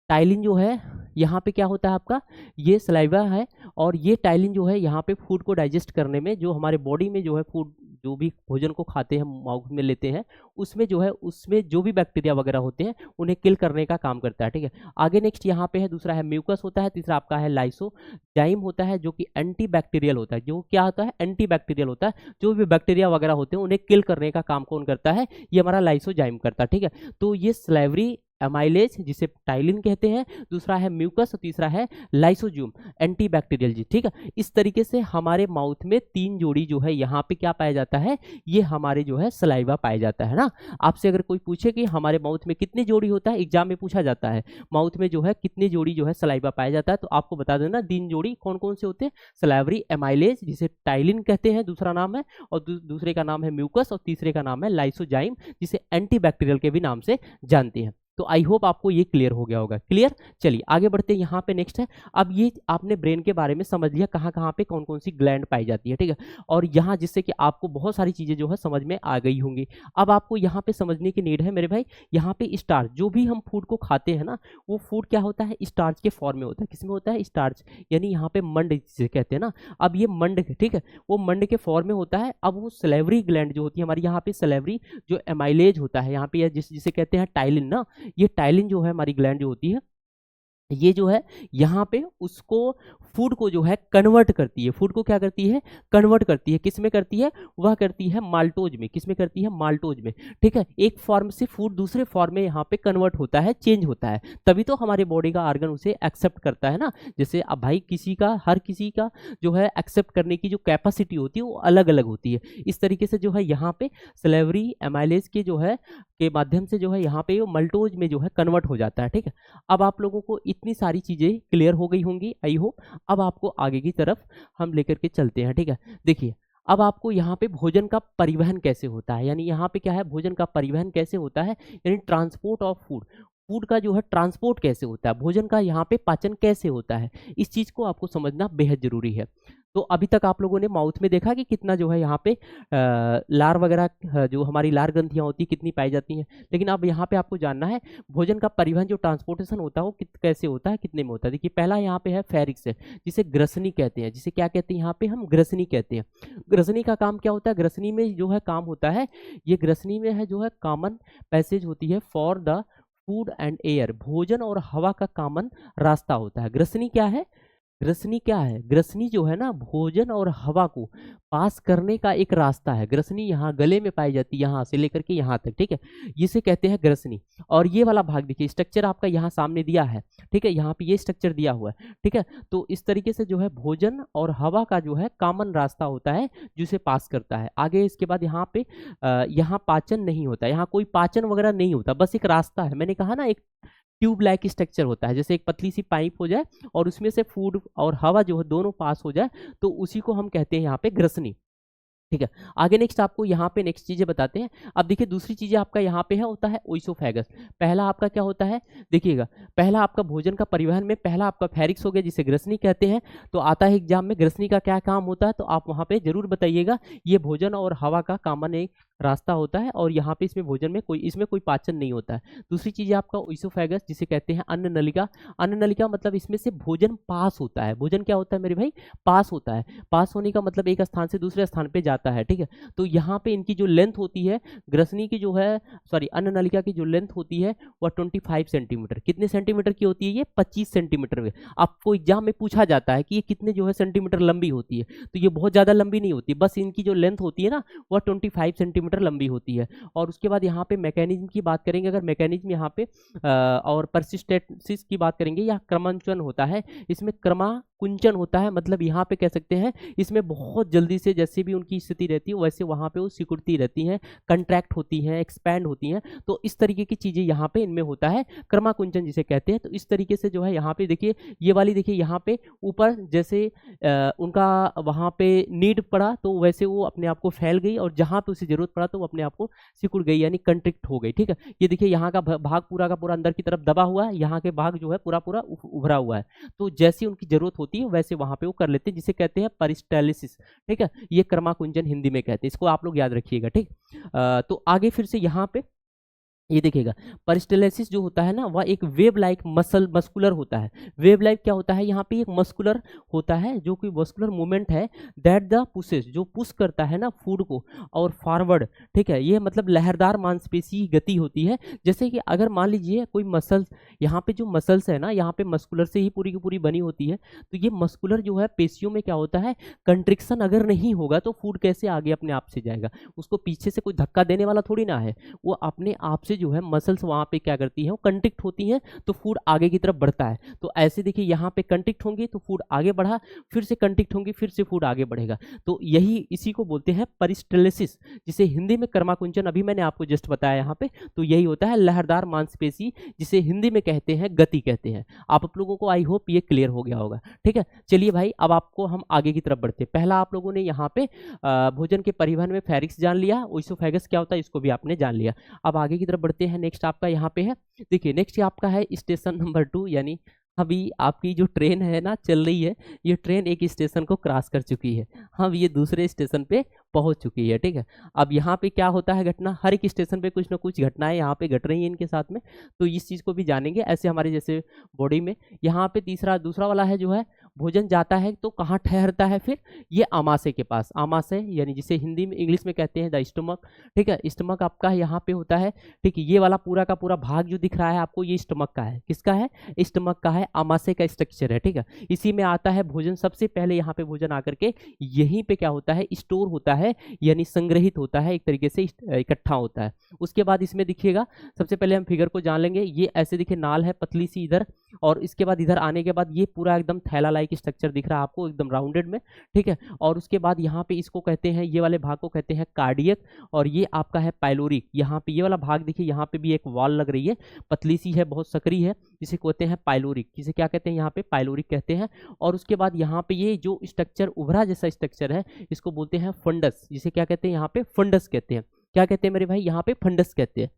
टाइलिन जो है यहाँ पे क्या होता है आपका, ये सलाइवा है, और ये टाइलिन जो है यहाँ पे फूड को डाइजेस्ट करने में, जो हमारे बॉडी में जो है फूड जो भी भोजन को खाते हैं माउथ में लेते हैं उसमें जो है उसमें जो भी बैक्टीरिया वगैरह होते हैं उन्हें किल करने का काम करता है, ठीक है। आगे नेक्स्ट यहाँ पे है, दूसरा है म्यूकस होता है, तीसरा आपका है लाइसोजाइम होता है जो कि एंटी बैक्टीरियल होता है। जो क्या होता है, एंटी बैक्टीरियल होता है, जो भी बैक्टीरिया वगैरह होते हैं उन्हें किल करने का काम कौन करता है, ये हमारा लाइसोजाइम करता है, ठीक है। तो ये सलाइवरी एमाइलेज जिसे टाइलिन कहते हैं, दूसरा है म्यूकस और तीसरा है लाइसोजोम एंटीबैक्टीरियल जी। ठीक है, इस तरीके से हमारे माउथ में 3 जोड़ी जो है यहाँ पे क्या पाया जाता है, ये हमारे जो है सलाइवा पाया जाता है ना। आपसे अगर कोई पूछे कि हमारे माउथ में कितनी जोड़ी होता है, एग्जाम में पूछा जाता है माउथ में जो है कितनी जोड़ी जो है सलाइवा पाया जाता है, तो आपको बता देना 3 जोड़ी। कौन कौन से होते हैं, सलाइवरी एमाइलेज जिसे टाइलिन कहते हैं दूसरा नाम है, और दूसरे का नाम है म्यूकस और तीसरे का नाम है लाइसोजाइम जिसे एंटीबैक्टीरियल के भी नाम से जानते हैं। तो आई होप आपको ये क्लियर हो गया होगा। क्लियर, चलिए आगे बढ़ते हैं। यहाँ पे नेक्स्ट है, अब ये आपने ब्रेन के बारे में समझ लिया कहाँ कहाँ पे कौन कौन सी ग्लैंड पाई जाती है, ठीक है, और यहाँ जिससे कि आपको बहुत सारी चीजें जो है समझ में आ गई होंगी। अब आपको यहाँ पे समझने की नीड है मेरे भाई, यहाँ पे स्टार्च, जो भी हम फूड को खाते हैं ना, वो फूड क्या होता है, स्टार्च के फॉर्म में होता है। किसमें होता है, स्टार्च, यानी यहाँ पे मंड जिसे कहते हैं ना। अब ये मंड, ठीक है, वो मंड के फॉर्म में होता है। अब वो सलेवरी ग्लैंड जो होती है हमारी, यहाँ पे सलेवरी जो एमाइलेज होता है यहाँ पे, जिसे कहते हैं टाइलिन ना, ये टाइलिन जो है हमारी ग्लैंड जो होती है, ये जो है यहाँ पे उसको फूड को जो है कन्वर्ट करती है। फूड को क्या करती है, कन्वर्ट करती है। किस में करती है, वह करती है माल्टोज में। किस में करती है, माल्टोज में। ठीक है, एक फॉर्म से फूड दूसरे फॉर्म में यहाँ पे कन्वर्ट होता है, चेंज होता है, तभी तो हमारे बॉडी का ऑर्गन उसे एक्सेप्ट करता है ना। जैसे अब भाई किसी का, हर किसी का जो है एक्सेप्ट करने की जो कैपेसिटी होती है वो अलग अलग होती है। इस तरीके से जो है यहाँ पे सलेवरी एमाइलेज के जो है के माध्यम से जो है यहाँ पे वो मल्टोज में जो है कन्वर्ट हो जाता है। ठीक है, अब आप लोगों को इतनी सारी चीजें क्लियर हो गई होंगी आई होप। अब आपको आगे की तरफ हम लेकर के चलते हैं। ठीक है, देखिए अब आपको यहाँ पे भोजन का परिवहन कैसे होता है, यानी यहाँ पे क्या है, भोजन का परिवहन कैसे होता है, यानी ट्रांसपोर्ट ऑफ फूड, फूड का जो है ट्रांसपोर्ट कैसे होता है, भोजन का यहाँ पे पाचन कैसे होता है, इस चीज को आपको समझना बेहद जरूरी है। तो अभी तक आप लोगों ने माउथ में देखा कि कितना जो है यहाँ पे लार वगैरह जो हमारी लार ग्रंथियाँ होती है कितनी पाई जाती हैं, लेकिन अब यहाँ पे आपको जानना है भोजन का परिवहन जो ट्रांसपोर्टेशन होता है वो कैसे होता है, कितने में होता है। देखिए पहला यहाँ पे है फेरिक्स है, जिसे ग्रसनी कहते हैं, जिसे क्या कहते हैं यहाँ पे हम ग्रसनी कहते हैं। ग्रसनी का काम क्या होता है, ग्रसनी में जो है काम होता है, ये ग्रसनी में है जो है कॉमन पैसेज होती है for the food and air, भोजन और हवा का कॉमन रास्ता होता है। ग्रसनी क्या है, ग्रसनी क्या है, ग्रसनी जो है ना भोजन और हवा को पास करने का एक रास्ता है। ग्रसनी यहाँ गले में पाई जाती है, यहाँ से लेकर के यहाँ तक, ठीक है, जिसे कहते हैं ग्रसनी। और ये वाला भाग देखिए, स्ट्रक्चर आपका यहाँ सामने दिया है, ठीक है, यहाँ पे ये स्ट्रक्चर दिया हुआ है, ठीक है। तो इस तरीके से जो है भोजन और हवा का जो है कॉमन रास्ता होता है जिसे पास करता है। आगे इसके बाद यहाँ पे यहाँ पाचन नहीं होता, यहाँ कोई पाचन वगैरह नहीं होता, बस एक रास्ता है। मैंने कहा ना एक ट्यूब लाइक स्ट्रक्चर होता है, जैसे एक पतली सी पाइप हो जाए और उसमें से फूड और हवा जो है दोनों पास हो जाए, तो उसी को हम कहते हैं यहाँ पे ग्रसनी। ठीक है, आगे नेक्स्ट आपको यहाँ पे नेक्स्ट चीजें बताते हैं। अब देखिए दूसरी चीजें आपका यहाँ पे है होता है ओइसोफेगस। पहला आपका क्या होता है, देखिएगा पहला आपका भोजन का परिवहन में पहला आपका फेरिक्स हो गया जिसे ग्रसनी कहते हैं। तो आता है एग्जाम में ग्रसनी का क्या काम होता है, तो आप वहाँ पे जरूर बताइएगा। ये भोजन और हवा का कॉमन एक रास्ता होता है और यहाँ पे इसमें भोजन में इसमें कोई पाचन नहीं होता है। दूसरी चीज है आपका ओइसोफेगस जिसे कहते हैं अन्न नलिका। अन्न नलिका मतलब इसमें से भोजन पास होता है। भोजन क्या होता है मेरे भाई, पास होता है। पास होने का मतलब एक स्थान से दूसरे स्थान पे जाता है, ठीक है। तो यहाँ पे इनकी जो लेंथ होती है ग्रसनी की जो है, सॉरी अन्न नलिका की जो लेंथ होती है वह 25 सेंटीमीटर। कितने सेंटीमीटर की होती है ये, 25 सेंटीमीटर में। आपको एग्जाम में पूछा जाता है कि ये कितने जो है सेंटीमीटर लंबी होती है, तो ये बहुत ज्यादा लंबी नहीं होती, बस इनकी जो लेंथ होती है ना वह 25 सेंटीमीटर लंबी होती है। और उसके बाद यहाँ पे मैकेनिज्म की बात करेंगे, अगर मैकेनिज्म यहाँ पे और परसिस्टेंसिस की बात करेंगे, या क्रमांचन होता है, इसमें क्रमाकुंचन होता है, मतलब यहाँ पे कह सकते हैं इसमें बहुत जल्दी से जैसे भी उनकी स्थिति रहती है वैसे वहाँ पे वो सिकुड़ती रहती हैं, कंट्रैक्ट होती हैं, एक्सपैंड होती हैं। तो इस तरीके की चीजें यहाँ पे इनमें होता है, क्रमाकुंचन जिसे कहते हैं। तो इस तरीके से जो है यहाँ पे देखिए ये वाली देखिए यहाँ पे ऊपर जैसे उनका वहाँ पे नीड पड़ा तो वैसे वो अपने आप को फैल गई, और जहाँ पे उसे जरूरत पड़ा तो वो अपने आप को सिकुड़ गई, यानी कंट्रिक्ट हो गई, ठीक है। ये देखिए यहाँ का भाग पूरा का पूरा अंदर की तरफ दबा हुआ है, यहाँ के भाग जो है पूरा पूरा उभरा हुआ है। तो जैसी उनकी जरूरत होती है वैसे वहां पे वो कर लेते हैं, जिसे कहते हैं परिस्टेलिसिस, ठीक है। ये क्रमाकुंचन हिंदी में कहते हैं, इसको आप लोग याद रखिएगा, ठीक। तो आगे फिर से यहाँ पे ये देखिएगा परिस्टेलेसिस जो होता है ना वह एक वेब लाइक मस्कुलर होता है। वेब लाइक क्या होता है, यहाँ पे एक मस्कुलर होता है जो कि मस्कुलर मूवमेंट है दैट द पुशेस, जो पुश करता है ना फूड को और फॉरवर्ड, ठीक है। ये मतलब लहरदार मांसपेशी की गति होती है। जैसे कि अगर मान लीजिए कोई मसल्स, यहाँ पे जो मसल्स है ना यहाँ पे मस्कुलर से ही पूरी की पूरी बनी होती है, तो ये मस्कुलर जो है पेशियों में क्या होता है, कंट्रिक्शन अगर नहीं होगा तो फूड कैसे आगे अपने आप से जाएगा, उसको पीछे से कोई धक्का देने वाला थोड़ी ना है, वो अपने आप से उससे जो है मसल्स वहाँ पे क्या करती हैं, वो कंट्रिक्ट होती हैं, तो फूड आगे की तरफ बढ़ता है। तो ऐसे देखिए यहाँ पे कंट्रिक्ट होंगी तो फूड आगे बढ़ा, फिर से कंट्रिक्ट होंगी, फिर से फूड आगे बढ़ेगा। तो यही इसी को बोलते हैं परिस्टेलिसिस, जिसे हिंदी में कर्माकुंचन अभी मैंने आपको जस्ट बताया यहाँ पे। तो यही होता है लहरदार मांसपेशी, जिसे हिंदी में कहते हैं गति कहते हैं। आप लोगों को आई होप ये क्लियर हो गया होगा। ठीक है, चलिए भाई अब आपको हम आगे की तरफ बढ़ते हैं। पहला आप लोगों ने यहाँ पे भोजन के परिवहन में फेरिक्स जान लिया, ओइसोफेगस क्या होता है इसको भी आपने जान लिया। अब आगे की तरफ बढ़ते हैं। नेक्स्ट आपका यहाँ पे है, देखिए नेक्स्ट आपका है स्टेशन नंबर 2, यानी अभी आपकी जो ट्रेन है ना चल रही है, ये ट्रेन एक स्टेशन को क्रॉस कर चुकी है, हम ये दूसरे स्टेशन पे पहुंच चुकी है। ठीक है, अब यहाँ पे क्या होता है घटना, हर एक स्टेशन पे कुछ ना कुछ घटनाएं यहाँ पे घट रही हैं इनके साथ में, तो इस चीज़ को भी जानेंगे। ऐसे हमारे जैसे बॉडी में यहाँ पे दूसरा वाला है जो है, भोजन जाता है तो कहाँ ठहरता है, फिर ये आमाशय के पास, आमाशय यानी जिसे हिंदी में इंग्लिश में कहते हैं द स्टमक। ठीक है, स्टमक आपका यहाँ पे होता है। ठीक है, ये वाला पूरा का पूरा भाग जो दिख रहा है आपको, ये स्टमक का है। किसका है? स्टमक का है, आमाशय का स्ट्रक्चर है। ठीक है, इसी में आता है भोजन। सबसे पहले यहाँ पे भोजन आकर के यहीं पे क्या होता है, स्टोर होता है, यानी संग्रहित होता है, एक तरीके से इकट्ठा होता है। उसके बाद इसमें दिखिएगा, सबसे पहले हम फिगर को जान लेंगे। ये ऐसे देखिए नाल है पतली सी इधर, और इसके बाद इधर आने के बाद ये पूरा एकदम थैला लाइक स्ट्रक्चर दिख रहा है आपको, एकदम राउंडेड में। ठीक है, और उसके बाद यहाँ पे इसको कहते हैं, ये वाले भाग को कहते हैं कार्डियक, और ये आपका है पाइलोरिक। यहाँ पे ये वाला भाग देखिए, यहाँ पे भी एक वॉल लग रही है, पतली सी है, बहुत सकरी है, जिसे कहते हैं पाइलोरिक। जिसे क्या कहते हैं यहाँ पे? पाइलोरिक कहते हैं। और उसके बाद यहाँ पे ये जो स्ट्रक्चर उभरा जैसा स्ट्रक्चर है, इसको बोलते हैं फंडस। जिसे क्या कहते हैं यहाँ पे? फंडस कहते हैं। क्या कहते हैं मेरे भाई? यहाँ पे फंडस कहते हैं।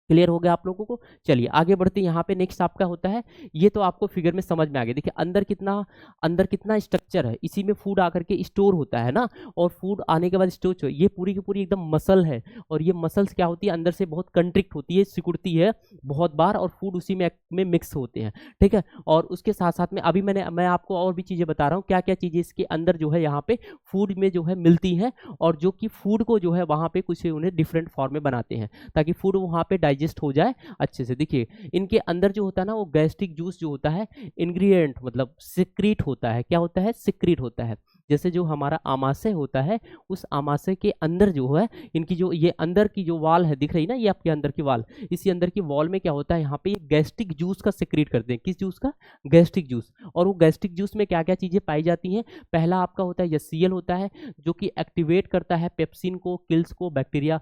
क्लियर हो गया आप लोगों को? चलिए आगे बढ़ते हैं। यहाँ पे नेक्स्ट आपका होता है, ये तो आपको फिगर में समझ में आ गया। देखिए अंदर कितना स्ट्रक्चर है, इसी में फूड आकर के स्टोर होता है ना, और फूड आने के बाद स्टोर, ये पूरी की पूरी एकदम मसल है, और ये मसल्स क्या होती है, अंदर से बहुत कंट्रिक्ट होती है, सिकुड़ती है बहुत बार, और फूड उसी में मिक्स होते हैं। ठीक है, और उसके साथ साथ में अभी मैं आपको और भी चीज़ें बता रहा हूँ, क्या क्या चीज़ें इसके अंदर जो है यहाँ पे फूड में जो है मिलती हैं, और जो कि फूड को जो है वहाँ पे कुछ उन्हें डिफरेंट फॉर्म में बनाते हैं, ताकि फूड वहाँ पे डाइजेस्ट हो जाए अच्छे से। देखिए इनके अंदर जो होता है ना, वो गैस्ट्रिक जूस जो होता है, इंग्रेडिएंट मतलब सिक्रीट होता है। क्या होता है? सिक्रीट होता है। जैसे जो हमारा आमाशय होता है, उस आमाशय के अंदर जो है, इनकी जो ये अंदर की जो वाल है दिख रही ना, ये आपके अंदर की वाल, इसी अंदर की वॉल में क्या होता है, यहाँ पे ये गैस्ट्रिक जूस का सिक्रीट करते हैं। किस जूस का? Gastric juice. और वो गैस्ट्रिक जूस में क्या क्या चीज़ें पाई जाती हैं? पहला आपका होता है HCl होता है, जो कि एक्टिवेट करता है पेप्सिन को, किल्स को बैक्टीरिया,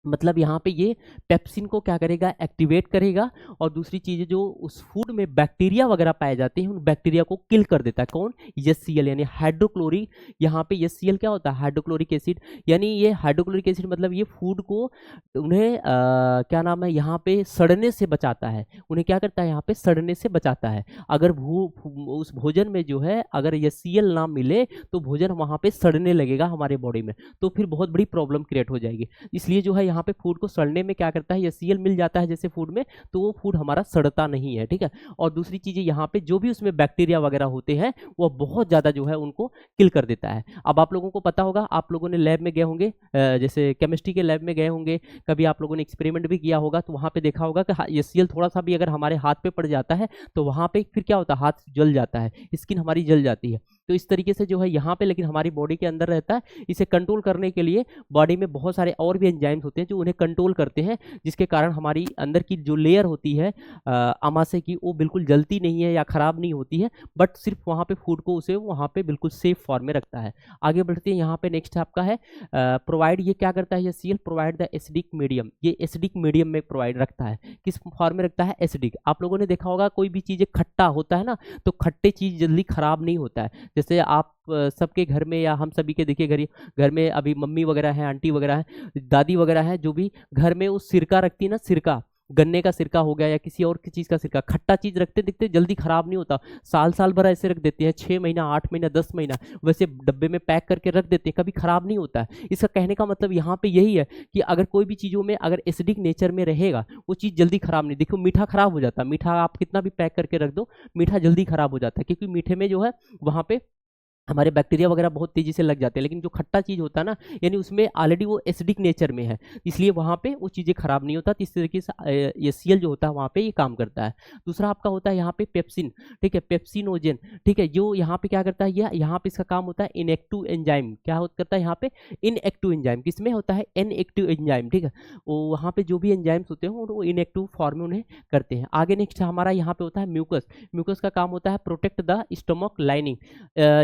मतलब यहाँ पे ये पेप्सिन को क्या करेगा? एक्टिवेट करेगा। और दूसरी चीज़ जो उस फूड में बैक्टीरिया वगैरह पाए जाते हैं, उन बैक्टीरिया को किल कर देता है। कौन? HCl, यानी हाइड्रोक्लोरिक। यहाँ पे HCl क्या होता है? Hydrochloric acid. यानी ये हाइड्रोक्लोरिक एसिड मतलब ये फूड को उन्हें क्या नाम है, यहाँ पे सड़ने से बचाता है। उन्हें क्या करता है? यहाँ पे सड़ने से बचाता है। अगर उस भोजन में जो है अगर HCl ना मिले तो भोजन वहाँ पे सड़ने लगेगा हमारे बॉडी में, तो फिर बहुत बड़ी प्रॉब्लम क्रिएट हो जाएगी। इसलिए जो है यहाँ पे फूड को सड़ने में क्या करता है, HCl मिल जाता है जैसे फूड में, तो वो फूड हमारा सड़ता नहीं है। ठीक है, और दूसरी चीज़ें यहाँ पे जो भी उसमें बैक्टीरिया वगैरह होते हैं, वो बहुत ज़्यादा जो है उनको किल कर देता है। अब आप लोगों को पता होगा, आप लोगों ने लैब में गए होंगे, जैसे केमिस्ट्री के लैब में गए होंगे, कभी आप लोगों ने एक्सपेरिमेंट भी किया होगा, तो वहाँ पे देखा होगा कि HCl थोड़ा सा भी अगर हमारे हाथ पे पड़ जाता है तो वहाँ पे फिर क्या होता है, हाथ जल जाता है, स्किन हमारी जल जाती है। तो इस तरीके से जो है यहाँ पे, लेकिन हमारी बॉडी के अंदर रहता है। इसे कंट्रोल करने के लिए बॉडी में बहुत सारे और भी एंजाइम्स होते हैं जो उन्हें कंट्रोल करते हैं, जिसके कारण हमारी अंदर की जो लेयर होती है आमाशय की, वो बिल्कुल जलती नहीं है या खराब नहीं होती है, बट सिर्फ वहाँ पे फूड को उसे वहाँ पे बिल्कुल सेफ फॉर्म में रखता है। आगे बढ़ते हैं। यहाँ पे नेक्स्ट आपका है प्रोवाइड। ये क्या करता है? HCl provide the acidic medium. ये एसिडिक मीडियम में प्रोवाइड रखता है। किस फॉर्म में रखता है? एसिडिक। आप लोगों ने देखा होगा कोई भी चीज़ खट्टा होता है ना, तो खट्टे चीज़ जल्दी खराब नहीं होता है। जैसे आप सबके घर में या हम सभी के देखिए घर में अभी मम्मी वगैरह हैं, आंटी वगैरह हैं, दादी वगैरह हैं, जो भी घर में वो सिरका रखती है ना, सिरका, गन्ने का सिरका हो गया या किसी और की चीज़ का सिरका, खट्टा चीज़ रखते दिखते जल्दी खराब नहीं होता, साल भर ऐसे रख देते हैं, 6 महीना 8 महीना 10 महीना वैसे डब्बे में पैक करके रख देते हैं, कभी खराब नहीं होता है। इसका कहने का मतलब यहाँ पे यही है कि अगर कोई भी चीज़ों में अगर एसिडिक नेचर में रहेगा, वो चीज़ जल्दी खराब नहीं। देखो मीठा खराब हो जाता है, मीठा आप कितना भी पैक करके रख दो, मीठा जल्दी खराब हो जाता है, क्योंकि मीठे में जो है वहाँ पे हमारे बैक्टीरिया वगैरह बहुत तेजी से लग जाते हैं, लेकिन जो खट्टा चीज़ होता है ना, यानी उसमें ऑलरेडी वो एसिडिक नेचर में है, इसलिए वहाँ पे वो चीज़ें खराब नहीं होता। तो इस तरीके से ये सीएल जो होता है वहाँ पे ये काम करता है। दूसरा आपका होता है यहाँ पे पेप्सिन, ठीक है, पेप्सिनोजेन, ठीक है, जो यहाँ पे क्या करता है, ये यहाँ पे इसका काम होता है इनएक्टिव एंजाइम, क्या करता है यहाँ पे, इनएक्टिव एंजाइम, किसमें होता है, इनएक्टिव एंजाइम, ठीक है, वो वहाँ पे जो भी एंजाइम्स होते हैं वो इनएक्टिव फॉर्म में उन्हें करते हैं। आगे नेक्स्ट हमारा यहाँ पे होता है म्यूकस। म्यूकस का काम होता है प्रोटेक्ट द स्टमक लाइनिंग।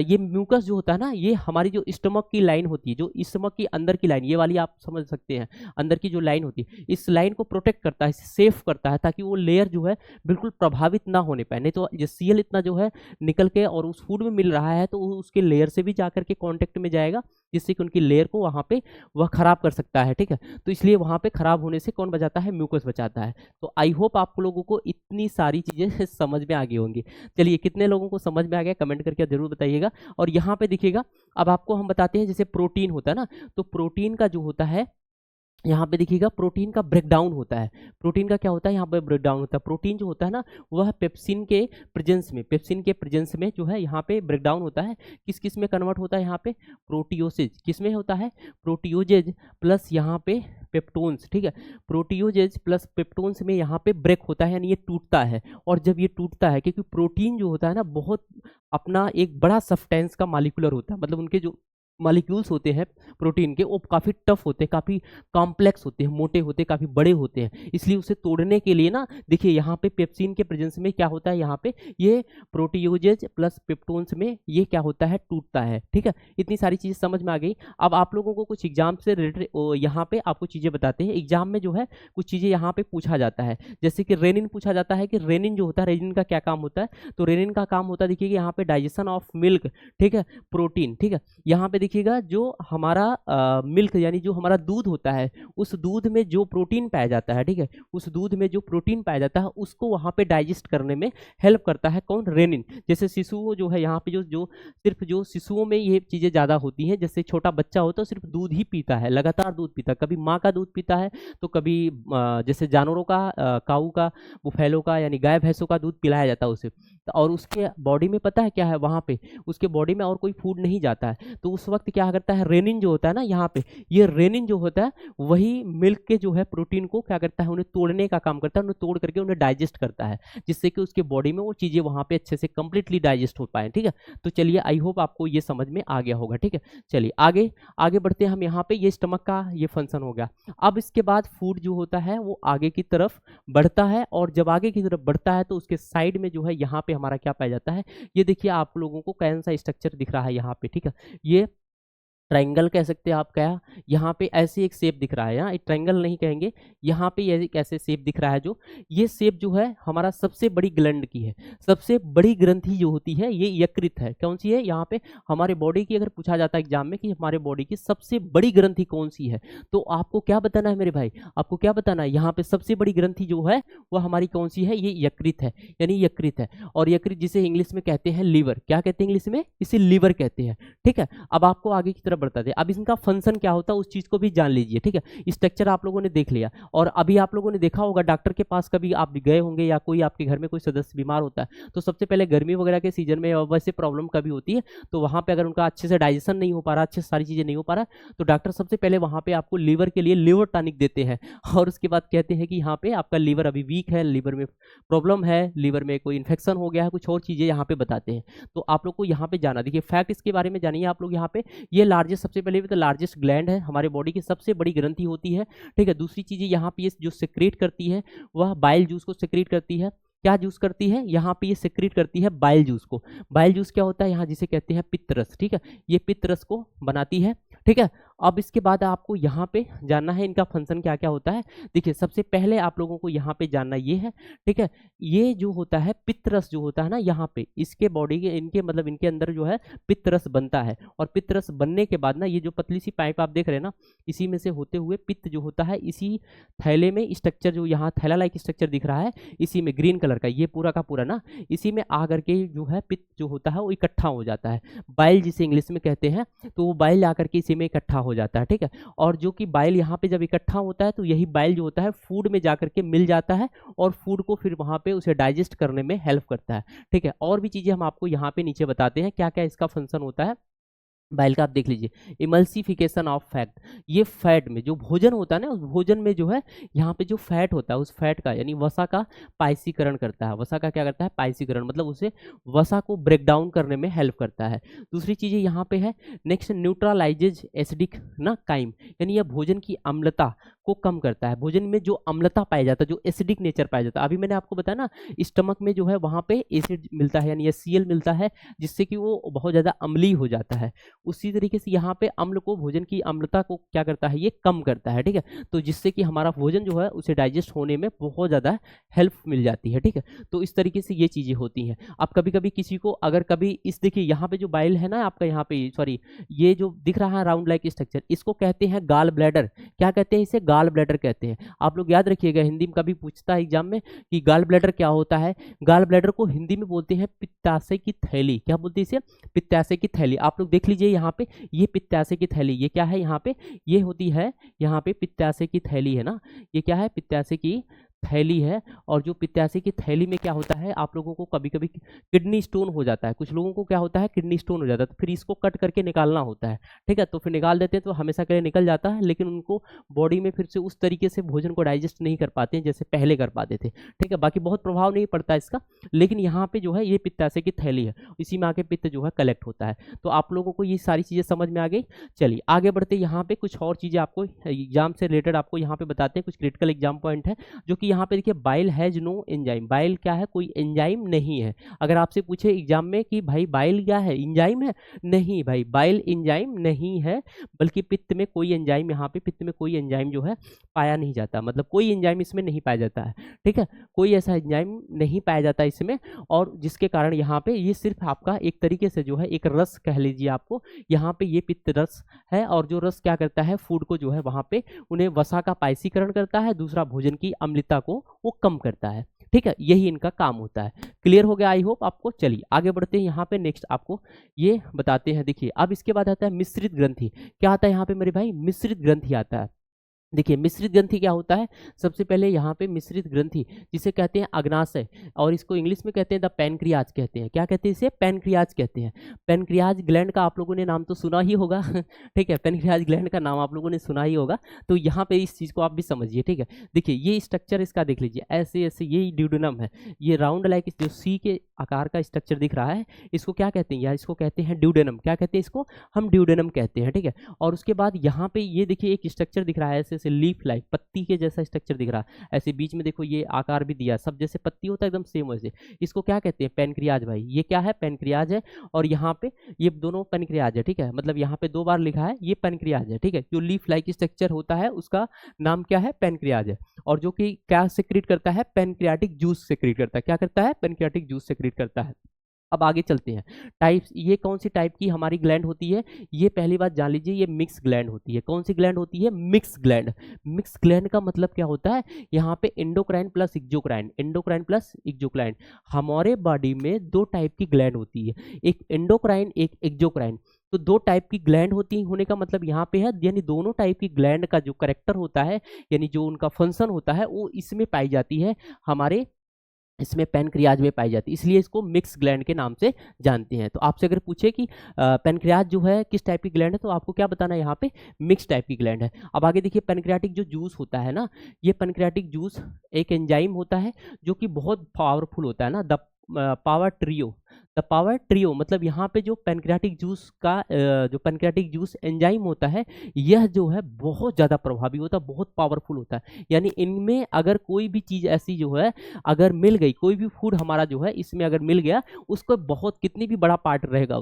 ये म्यूकस जो होता है ना, ये हमारी जो स्टमक की लाइन होती है, जो स्टमक की अंदर की लाइन, ये वाली आप समझ सकते हैं, अंदर की जो लाइन होती है, इस लाइन को प्रोटेक्ट करता है, सेफ करता है, ताकि वो लेयर जो है बिल्कुल प्रभावित ना होने पाए। नहीं तो ये सीएल इतना जो है निकल के और उस फूड में मिल रहा है तो उसके लेयर से भी जाकर के कांटेक्ट में जाएगा, जिससे कि उनकी लेयर को वहाँ पे वह खराब कर सकता है, ठीक है। तो इसलिए वहाँ पे खराब होने से कौन बचाता है, म्यूकस बचाता है। तो आई होप आप लोगों को इतनी सारी चीज़ें समझ में आ गई होंगी। चलिए, कितने लोगों को समझ में आ गया कमेंट करके जरूर बताइएगा। और यहाँ पे देखिएगा, अब आपको हम बताते हैं, जैसे प्रोटीन होता है ना, तो प्रोटीन का जो होता है, यहाँ पे देखिएगा प्रोटीन का ब्रेकडाउन होता है। प्रोटीन का क्या होता है, यहाँ पे ब्रेकडाउन होता है। प्रोटीन जो होता है ना, वह पेप्सिन के प्रेजेंस में जो है यहाँ पे ब्रेकडाउन होता है। किस किस में कन्वर्ट होता है, यहाँ पे प्रोटियोसेज, किस में होता है, प्रोटियोजेज प्लस यहाँ पे पेप्टोन्स, ठीक है, प्रोटियोजेज प्लस पेप्टोन्स में यहाँ पे ब्रेक होता है, यानी ये टूटता है। और जब ये टूटता है, क्योंकि प्रोटीन जो होता है ना, बहुत अपना एक बड़ा सब्सटेंस का मॉलिक्यूलर होता है, मतलब उनके जो मॉलिक्यूल्स होते हैं प्रोटीन के, वो काफ़ी टफ होते हैं, काफ़ी कॉम्प्लेक्स होते हैं, मोटे होते हैं, काफ़ी बड़े होते हैं। इसलिए उसे तोड़ने के लिए ना, देखिए यहाँ पे पेप्सिन के प्रेजेंस में क्या होता है, यहाँ पे ये प्रोटियोजेज प्लस पेप्टोन्स में ये क्या होता है, टूटता है, ठीक है। इतनी सारी चीज़ें समझ में आ गई। अब आप लोगों को कुछ एग्जाम से रिलेटेड यहाँ पे आपको चीज़ें बताते हैं। एग्जाम में जो है कुछ चीज़ें यहाँ पे पूछा जाता है, जैसे कि रेनिन पूछा जाता है कि रेनिन जो होता है, रेनिन का क्या काम होता है। तो रेनिन का काम होता है, देखिए यहाँ पे डाइजेशन ऑफ मिल्क, ठीक है, प्रोटीन, ठीक है। यहाँ पे देखिएगा जो हमारा मिल्क यानी जो हमारा दूध होता है, उस दूध में जो प्रोटीन पाया जाता है, ठीक है, उस दूध में जो प्रोटीन पाया जाता है उसको वहाँ पे डाइजेस्ट करने में हेल्प करता है कौन, रेनिन। जैसे शिशुओं जो है यहाँ पे जो सिर्फ जो शिशुओं में ये चीज़ें ज़्यादा होती हैं, जैसे छोटा बच्चा हो तो सिर्फ दूध ही पीता है, लगातार दूध पीता है, कभी माँ का दूध पीता है तो कभी जैसे जानवरों का, काऊ का, बुफैलो का, यानी गाय भैंसों का दूध पिलाया जाता है उसे। और उसके बॉडी में पता है क्या है, वहाँ पे उसके बॉडी में और कोई फूड नहीं जाता है, तो उस वक्त क्या करता है, रेनिन जो होता है ना, यहाँ पे ये रेनिन जो होता है वही मिल्क के जो है प्रोटीन को क्या करता है, उन्हें तोड़ने का काम करता है, उन्हें तोड़ करके उन्हें डाइजेस्ट करता है, जिससे कि उसके बॉडी में वो चीज़ें वहाँ पे अच्छे से कंप्लीटली डाइजेस्ट हो पाए, ठीक है। तो चलिए, आई होप आपको ये समझ में आ गया होगा, ठीक है। चलिए आगे आगे बढ़ते हैं हम। यहाँ पे ये स्टमक का ये फंक्शन हो गया। अब इसके बाद फूड जो होता है वो आगे की तरफ बढ़ता है, और जब आगे की तरफ बढ़ता है तो उसके साइड में जो है यहाँ पे हमारा क्या पाया जाता है, ये देखिए आप लोगों को कौन सा स्ट्रक्चर दिख रहा है यहाँ पे, ठीक है, ये ट्रायंगल कह सकते हैं आप, क्या यहाँ पे ऐसे एक शेप दिख रहा है, यहाँ ट्रायंगल नहीं कहेंगे, यहाँ पे ये एक ऐसे शेप दिख रहा है, जो ये शेप जो है हमारा सबसे बड़ी ग्लैंड की है। सबसे बड़ी ग्रंथि जो होती है ये यकृत है। कौन सी है, यहाँ पे हमारे बॉडी की अगर पूछा जाता है एग्जाम में कि हमारे बॉडी की सबसे बड़ी ग्रंथि कौन सी है, तो आपको क्या बताना है मेरे भाई, आपको क्या बताना है, यहाँ पे सबसे बड़ी ग्रंथि जो है वह हमारी कौन सी है, ये यकृत है, यानी यकृत है। और यकृत जिसे इंग्लिश में कहते हैं लीवर, क्या कहते हैं इंग्लिश में, इसे लीवर कहते हैं, ठीक है। अब आपको आगे की तरफ बढ़ता है, अब इनका फंक्शन क्या होता है उस चीज को भी जान लीजिए, ठीक है। स्ट्रक्चर आप लोगों ने देख लिया, और अभी आप लोगों ने देखा होगा डॉक्टर के पास कभी आप गए होंगे, या कोई आपके घर में कोई सदस्य बीमार होता है तो सबसे पहले गर्मी वगैरह के सीजन में वैसे प्रॉब्लम कभी होती है, तो वहां पे अगर उनका अच्छे से डाइजेशन नहीं हो पा रहा, अच्छे से सारी चीजें नहीं हो पा रहा, तो डॉक्टर सबसे पहले वहां पे आपको लीवर के लिए लीवर टॉनिक देते हैं, और उसके बाद कहते हैं कि यहाँ पे आपका लीवर अभी वीक है, लीवर में प्रॉब्लम है, लीवर में कोई इन्फेक्शन हो गया है, कुछ और चीजें यहाँ पे बताते हैं। तो आप लोग को यहाँ पे जाना, देखिए फैक्ट इसके बारे में जानिए आप लोग। यहाँ पे ये लार्जेस्ट, सबसे पहले तो लार्जेस्ट ग्लैंड है, हमारे बॉडी की सबसे बड़ी ग्रंथि होती है, ठीक है। दूसरी चीजें यहाँ पे ये जो सेक्रेट करती है वह बाइल जूस को सेक्रेट करती है। क्या जूस करती है, यहाँ पे ये सेक्रेट करती है बाइल जूस को। बाइल जूस क्या होता है, यहाँ जिसे कहते हैं पित्तरस, ठीक है, ये पित्तरस को बनाती है, ठीक है। अब इसके बाद आपको यहाँ पे जानना है इनका फंक्शन क्या क्या होता है। देखिए सबसे पहले आप लोगों को यहाँ पे जानना ये है, ठीक है, ये जो होता है पित्तरस जो होता है ना, यहाँ पे इसके बॉडी के इनके मतलब इनके अंदर जो है पित्तरस बनता है, और पित्तरस बनने के बाद ना ये जो पतली सी पाइप आप देख रहे हैं ना, इसी में से होते हुए पित्त जो होता है इसी थैले में, स्ट्रक्चर जो यहाँ थैला लाइक स्ट्रक्चर दिख रहा है, इसी में ग्रीन कलर का ये पूरा का पूरा ना, इसी में आ करके जो है पित्त जो होता है वो इकट्ठा हो जाता है, बाइल जिसे इंग्लिश में कहते हैं, तो वो बाइल आकर के इसी में इकट्ठा हो जाता है, ठीक है। और जो कि बाइल यहाँ पे जब इकट्ठा होता है तो यही बाइल जो होता है फूड में जाकर के मिल जाता है और फूड को फिर वहाँ पे उसे डाइजेस्ट करने में हेल्प करता है, ठीक है। और भी चीज़ें हम आपको यहाँ पे नीचे बताते हैं क्या क्या इसका फंक्शन होता है बाइल का। आप देख लीजिए, इमल्सिफिकेशन ऑफ फैट, ये फैट में जो भोजन होता है ना, उस भोजन में जो है यहाँ पे जो फैट होता है उस फैट का यानी वसा का पाइसीकरण करता है। वसा का क्या करता है? पाइसीकरण, मतलब उसे वसा को ब्रेक डाउन करने में हेल्प करता है। दूसरी चीज़ें यहाँ पे है, नेक्स्ट न्यूट्रलाइजेज एसिडिक ना काइम, यानी यह भोजन की अम्लता को कम करता है। भोजन में जो अम्लता पाया जाता है, जो एसिडिक नेचर पाया जाता है, अभी मैंने आपको बताया ना स्टमक में जो है वहाँ पे एसिड मिलता है यानी HCl मिलता है, जिससे कि वो बहुत ज़्यादा अम्लीय हो जाता है। उसी तरीके से यहाँ पे अम्ल को, भोजन की अम्लता को क्या करता है? ये कम करता है, ठीक है। तो जिससे कि हमारा भोजन जो है उसे डाइजेस्ट होने में बहुत ज़्यादा हेल्प मिल जाती है, ठीक है। तो इस तरीके से ये चीज़ें होती हैं। अब कभी कभी किसी को अगर कभी इस देखिए यहाँ पे जो बाइल है ना आपका, यहाँ पे सॉरी ये जो दिख रहा है राउंड लाइक स्ट्रक्चर, इसको कहते हैं गाल ब्लैडर। क्या कहते हैं इसे? गाल ब्लैडर कहते हैं। आप लोग याद रखिएगा, हिंदी में कभी पूछता है एग्जाम में कि गाल ब्लैडर क्या होता है। गाल ब्लैडर को हिंदी में बोलते हैं पित्ताशय की थैली। क्या बोलते हैं इसे? पित्ताशय की थैली। आप लोग देख लीजिए यहाँ पे, ये पित्ताशय की थैली, ये क्या है यहाँ पे? ये होती है यहाँ पे पित्ताशय की थैली है ना, ये क्या है? पित्ताशय की थैली है। और जो पित्ताशय की थैली में क्या होता है, आप लोगों को कभी कभी किडनी स्टोन हो जाता है, कुछ लोगों को क्या होता है? किडनी स्टोन हो जाता है, तो फिर इसको कट करके निकालना होता है, ठीक है। तो फिर निकाल देते हैं तो हमेशा के लिए निकल जाता है, लेकिन उनको बॉडी में फिर से उस तरीके से भोजन को डाइजेस्ट नहीं कर पाते हैं जैसे पहले कर पाते थे, ठीक है। बाकी बहुत प्रभाव नहीं पड़ता इसका, लेकिन यहाँ पे जो है ये पित्ताशय की थैली है, इसी में आके पित्त जो है कलेक्ट होता है। तो आप लोगों को ये सारी चीज़ें समझ में आ गई। चलिए आगे बढ़ते, यहाँ पे कुछ और चीज़ें आपको एग्जाम से रिलेटेड आपको यहाँ पे बताते हैं, कुछ क्रिटिकल एग्जाम पॉइंट है जो कि यहाँ पे देखिए, bile has no enzyme. Bile क्या है? कोई एंजाइम नहीं है। अगर आपसे पूछे एग्जाम में कि भाई बाइल क्या है? एंजाइम है? नहीं भाई, बाइल एंजाइम नहीं है, बल्कि पित्त में कोई एंजाइम, यहाँ पे पित्त में कोई एंजाइम जो है पाया नहीं जाता, मतलब कोई एंजाइम इसमें नहीं पाया जाता है, ठीक है। कोई ऐसा एंजाइम नहीं पाया जाता इसमें, और जिसके कारण यहाँ पे ये सिर्फ आपका एक तरीके से जो है एक रस कह लीजिए आपको, यहाँ पे ये पित्त रस है। और जो रस क्या करता है? फूड को जो है वहाँ पे उन्हें वसा का पाइसीकरण करता है, दूसरा भोजन की अम्लता को वो कम करता है, ठीक है। यही इनका काम होता है। क्लियर हो गया आई होप आपको। चलिए आगे बढ़ते हैं, यहाँ पे नेक्स्ट आपको ये बताते हैं। देखिए अब इसके बाद आता है मिश्रित ग्रंथि। क्या आता है यहाँ पे मेरे भाई? मिश्रित ग्रंथि आता है। देखिए मिश्रित ग्रंथि क्या होता है? सबसे पहले यहाँ पे मिश्रित ग्रंथि जिसे कहते हैं अग्नाशय, और इसको इंग्लिश में कहते हैं द पैनक्रियाज कहते हैं। क्या कहते हैं इसे? पैनक्रियाज कहते हैं। पैनक्रियाज ग्लैंड का आप लोगों ने नाम तो सुना ही होगा ठीक है, पैनक्रियाज ग्लैंड का नाम आप लोगों ने सुना ही होगा। तो यहाँ पे इस चीज़ को आप भी समझिए, ठीक है। देखिए ये स्ट्रक्चर इसका देख लीजिए, ऐसे ऐसे यही ड्यूडेनम है, ये राउंड लाइक जो सी के आकार का स्ट्रक्चर दिख रहा है, इसको क्या कहते हैं? यार इसको कहते हैं ड्यूडेनम। क्या कहते हैं इसको? हम ड्यूडेनम कहते हैं, ठीक है। और उसके बाद यहाँ पे ये देखिए एक स्ट्रक्चर दिख रहा है ऐसे ऐसे लीफ लाइक, पत्ती के जैसा स्ट्रक्चर दिख रहा है, ऐसे बीच में देखो ये आकार भी दिया, सब जैसे पत्ती होता है एकदम सेम वैसे। इसको क्या कहते हैं? पैनक्रियाज भाई। ये क्या है? पैनक्रियाज है। और यहाँ पे ये दोनों पैनक्रियाज है, ठीक है। मतलब यहाँ पे 2 बार लिखा है, ये पैनक्रियाज है, ठीक है। जो लीफ लाइक स्ट्रक्चर होता है उसका नाम क्या है? पैनक्रियाज है। और जो कि क्या सेक्रेट करता है? पैनक्रियाटिक जूस सेक्रेट करता है। क्या करता है? पैनक्रियाटिक जूस सेक्रेट करता है। अब आगे चलते हैं, टाइप्स। ये कौन सी टाइप की हमारी ग्लैंड होती है? ये पहली बात जान लीजिए, ये मिक्स ग्लैंड होती है। कौन सी ग्लैंड होती है? Mix gland. मिक्स ग्लैंड का मतलब क्या होता है? यहाँ पे endocrine plus exocrine, endocrine plus exocrine. हमारे बॉडी में 2 टाइप की ग्लैंड होती है, एक एंडोक्राइन एक एक्सोक्राइन। तो 2 टाइप की ग्लैंड होती होने का मतलब यहाँ पे है, यानी दोनों टाइप की ग्लैंड का जो करेक्टर होता है, यानी जो उनका फंक्शन होता है, वो इसमें पाई जाती है, हमारे इसमें पैनक्रियाज में पाई जाती है, इसलिए इसको मिक्स ग्लैंड के नाम से जानते हैं। तो आपसे अगर पूछे कि पैनक्रियाज जो है किस टाइप की ग्लैंड है, तो आपको क्या बताना है? यहाँ पे मिक्स टाइप की ग्लैंड है। अब आगे देखिए, पैनक्रियाटिक जो जूस होता है ना, ये पैनक्रियाटिक जूस एक एंजाइम होता है जो कि बहुत पावरफुल होता है ना, the power trio. The power trio मतलब यहाँ पे जो पैनक्रियाटिक जूस का जो पैनक्रियाटिक जूस एंजाइम होता है, यह जो है बहुत ज़्यादा प्रभावी होता है, बहुत पावरफुल होता है। यानी इनमें अगर कोई भी चीज़ ऐसी जो है अगर मिल गई, कोई भी फूड हमारा जो है इसमें अगर मिल गया, उसको बहुत कितनी भी बड़ा पार्ट रहेगा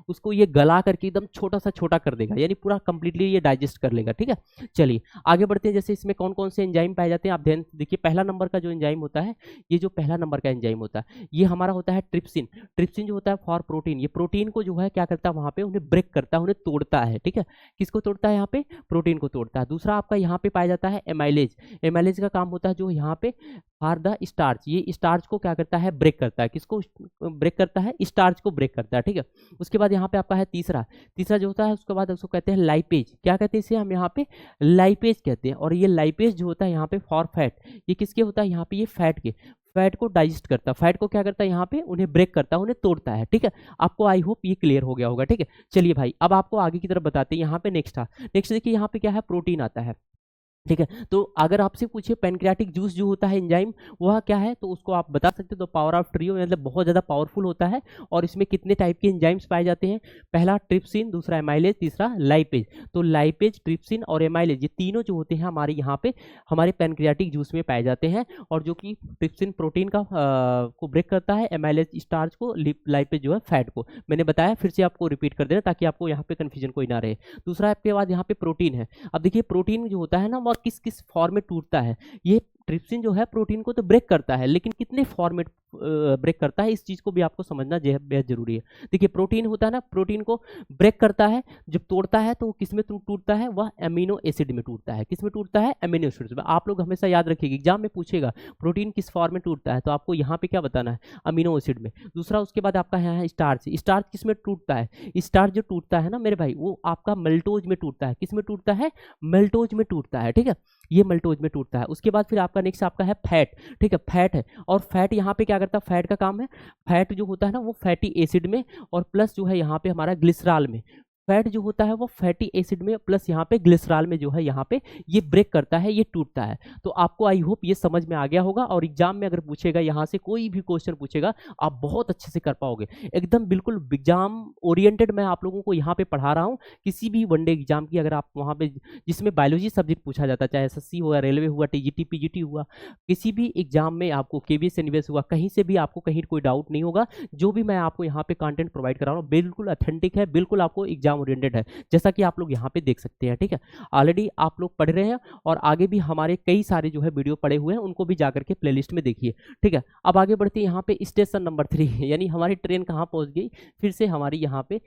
उसको ये गला करके एकदम छोटा सा छोटा कर देगा, यानी पूरा कंप्लीटली ये डाइजेस्ट कर लेगा, ठीक है। चलिए आगे बढ़ते हैं। जैसे इसमें कौन कौन से एंजाइम पाए जाते हैं आप ध्यान देखिए। पहला नंबर का जो एंजाइम होता है, ये जो पहला नंबर का एंजाइम होता है, ये हमारा होता है ट्रिप्सिन। ट्रिप्सिन ट्रिप्सिन जो होता है फॉर प्रोटीन, ये प्रोटीन को जो है क्या करता है वहाँ पे उन्हें ब्रेक करता है, उन्हें तोड़ता है, ठीक है। किसको तोड़ता है यहाँ पे? प्रोटीन को तोड़ता है। दूसरा आपका यहाँ पे पाया जाता है एमाइलेज। एमाइलेज का काम होता है जो यहाँ पे फॉर द स्टार्च, ये स्टार्च को क्या करता है? ब्रेक करता है। किसको ब्रेक करता है? स्टार्च को ब्रेक करता है, ठीक है। उसके बाद यहाँ पे आपका है तीसरा जो होता है उसके बाद उसको कहते हैं लाइपेज। क्या कहते हैं इसे हम यहाँ पे? लाइपेज कहते हैं। और ये लाइपेज जो होता है यहाँ पे फॉर फैट, ये किसके होता है? यहाँ पे ये फैट को डाइजेस्ट करता है, फैट को क्या करता है यहाँ पे? उन्हें ब्रेक करता है, उन्हें तोड़ता है, ठीक है। आपको आई होप ये क्लियर हो गया होगा, ठीक है। चलिए भाई अब आपको आगे की तरफ बताते हैं। यहाँ पे नेक्स्ट देखिए यहाँ पे क्या है? प्रोटीन आता है, ठीक है। तो अगर आपसे पूछे पैनक्रियाटिक जूस जो होता है एंजाइम वह क्या है, तो उसको आप बता सकते हो। तो पावर ऑफ ट्रियो मतलब बहुत ज़्यादा पावरफुल होता है। और इसमें कितने टाइप के एंजाइम्स पाए जाते हैं? पहला ट्रिप्सिन, दूसरा एमाइलेज, तीसरा लाइपेज। तो लाइपेज, ट्रिप्सिन और एमाइलेज ये तीनों जो होते हैं हमारे यहाँ पे हमारे पैनक्रियाटिक जूस में पाए जाते हैं। और जो कि ट्रिप्सिन प्रोटीन का को ब्रेक करता है, एमाइलेज स्टार्च को, लाइपेज जो है फैट को। मैंने बताया, फिर से आपको रिपीट कर देना ताकि आपको यहाँ पे कन्फ्यूजन कोई ना रहे। दूसरा आपके बाद यहाँ पे प्रोटीन है। अब देखिए प्रोटीन जो होता है ना वह किस किस फॉर्म में टूटता है। ये ट्रिप्सिन जो है प्रोटीन को तो ब्रेक करता है, लेकिन कितने फॉर्मेट ब्रेक करता है इस चीज को भी आपको समझना बेहद जरूरी है। देखिए प्रोटीन होता है ना, प्रोटीन को ब्रेक करता है, जब तोड़ता है तो किस में टूटता है? वह एमिनो एसिड में टूटता है। किस में टूटता है? एमिनो एसिड में। आप लोग हमेशा याद रखिएगा, एग्जाम में पूछेगा प्रोटीन किस फॉर्म में टूटता है, तो आपको यहाँ पे क्या बताना है? अमीनो एसिड में। दूसरा उसके बाद आपका यहाँ है स्टार्च। स्टार्च किस में टूटता है? स्टार्च जो टूटता है ना मेरे भाई वो आपका मेल्टोज में टूटता है। किस में टूटता है? मेल्टोज में टूटता है, ठीक है। ये मेल्टोज में टूटता है। उसके बाद फिर आपका नेक्स्ट आपका है फैट, ठीक है। फैट है, और फैट यहाँ पे क्या करता है? फैट का काम है, फैट जो होता है ना वो फैटी एसिड में और प्लस जो है यहाँ पे हमारा ग्लिसरॉल में। फैट जो होता है वो फैटी एसिड में प्लस यहाँ पे ग्लिसरॉल में जो है यहाँ पे ये ब्रेक करता है, ये टूटता है। तो आपको आई होप ये समझ में आ गया होगा। और एग्जाम में अगर पूछेगा यहाँ से कोई भी क्वेश्चन पूछेगा आप बहुत अच्छे से कर पाओगे, एकदम बिल्कुल एग्जाम ओरिएंटेड मैं आप लोगों को यहाँ पे पढ़ा रहा हूँ। किसी भी वनडे एग्जाम की अगर आप वहाँ पे जिसमें बायोलॉजी सब्जेक्ट पूछा जाता है, चाहे एसएससी हुआ, रेलवे हुआ, टीजीटी पीजीटी हुआ, किसी भी एग्जाम में आपको केवीएस एनवीएस हुआ, कहीं से भी आपको कहीं कोई डाउट नहीं होगा। जो भी मैं आपको यहाँ पे कंटेंट प्रोवाइड करा रहा हूँ बिल्कुल ऑथेंटिक है, बिल्कुल आपको एग्जाम ओरिएंटेड है, जैसा कि आप लोग यहाँ पे देख सकते हैं, ठीक है। ऑलरेडी आप लोग पढ़ रहे हैं और आगे भी हमारे कई सारे जो है वीडियो पड़े हुए हैं, उनको भी जाकर के प्लेलिस्ट में देखिए, ठीक है। अब आगे बढ़ते हैं यहाँ पे स्टेशन नंबर 3 यानी हमारी ट्रेन कहाँ पहुँच गई? फिर से हमारी यहाँ पे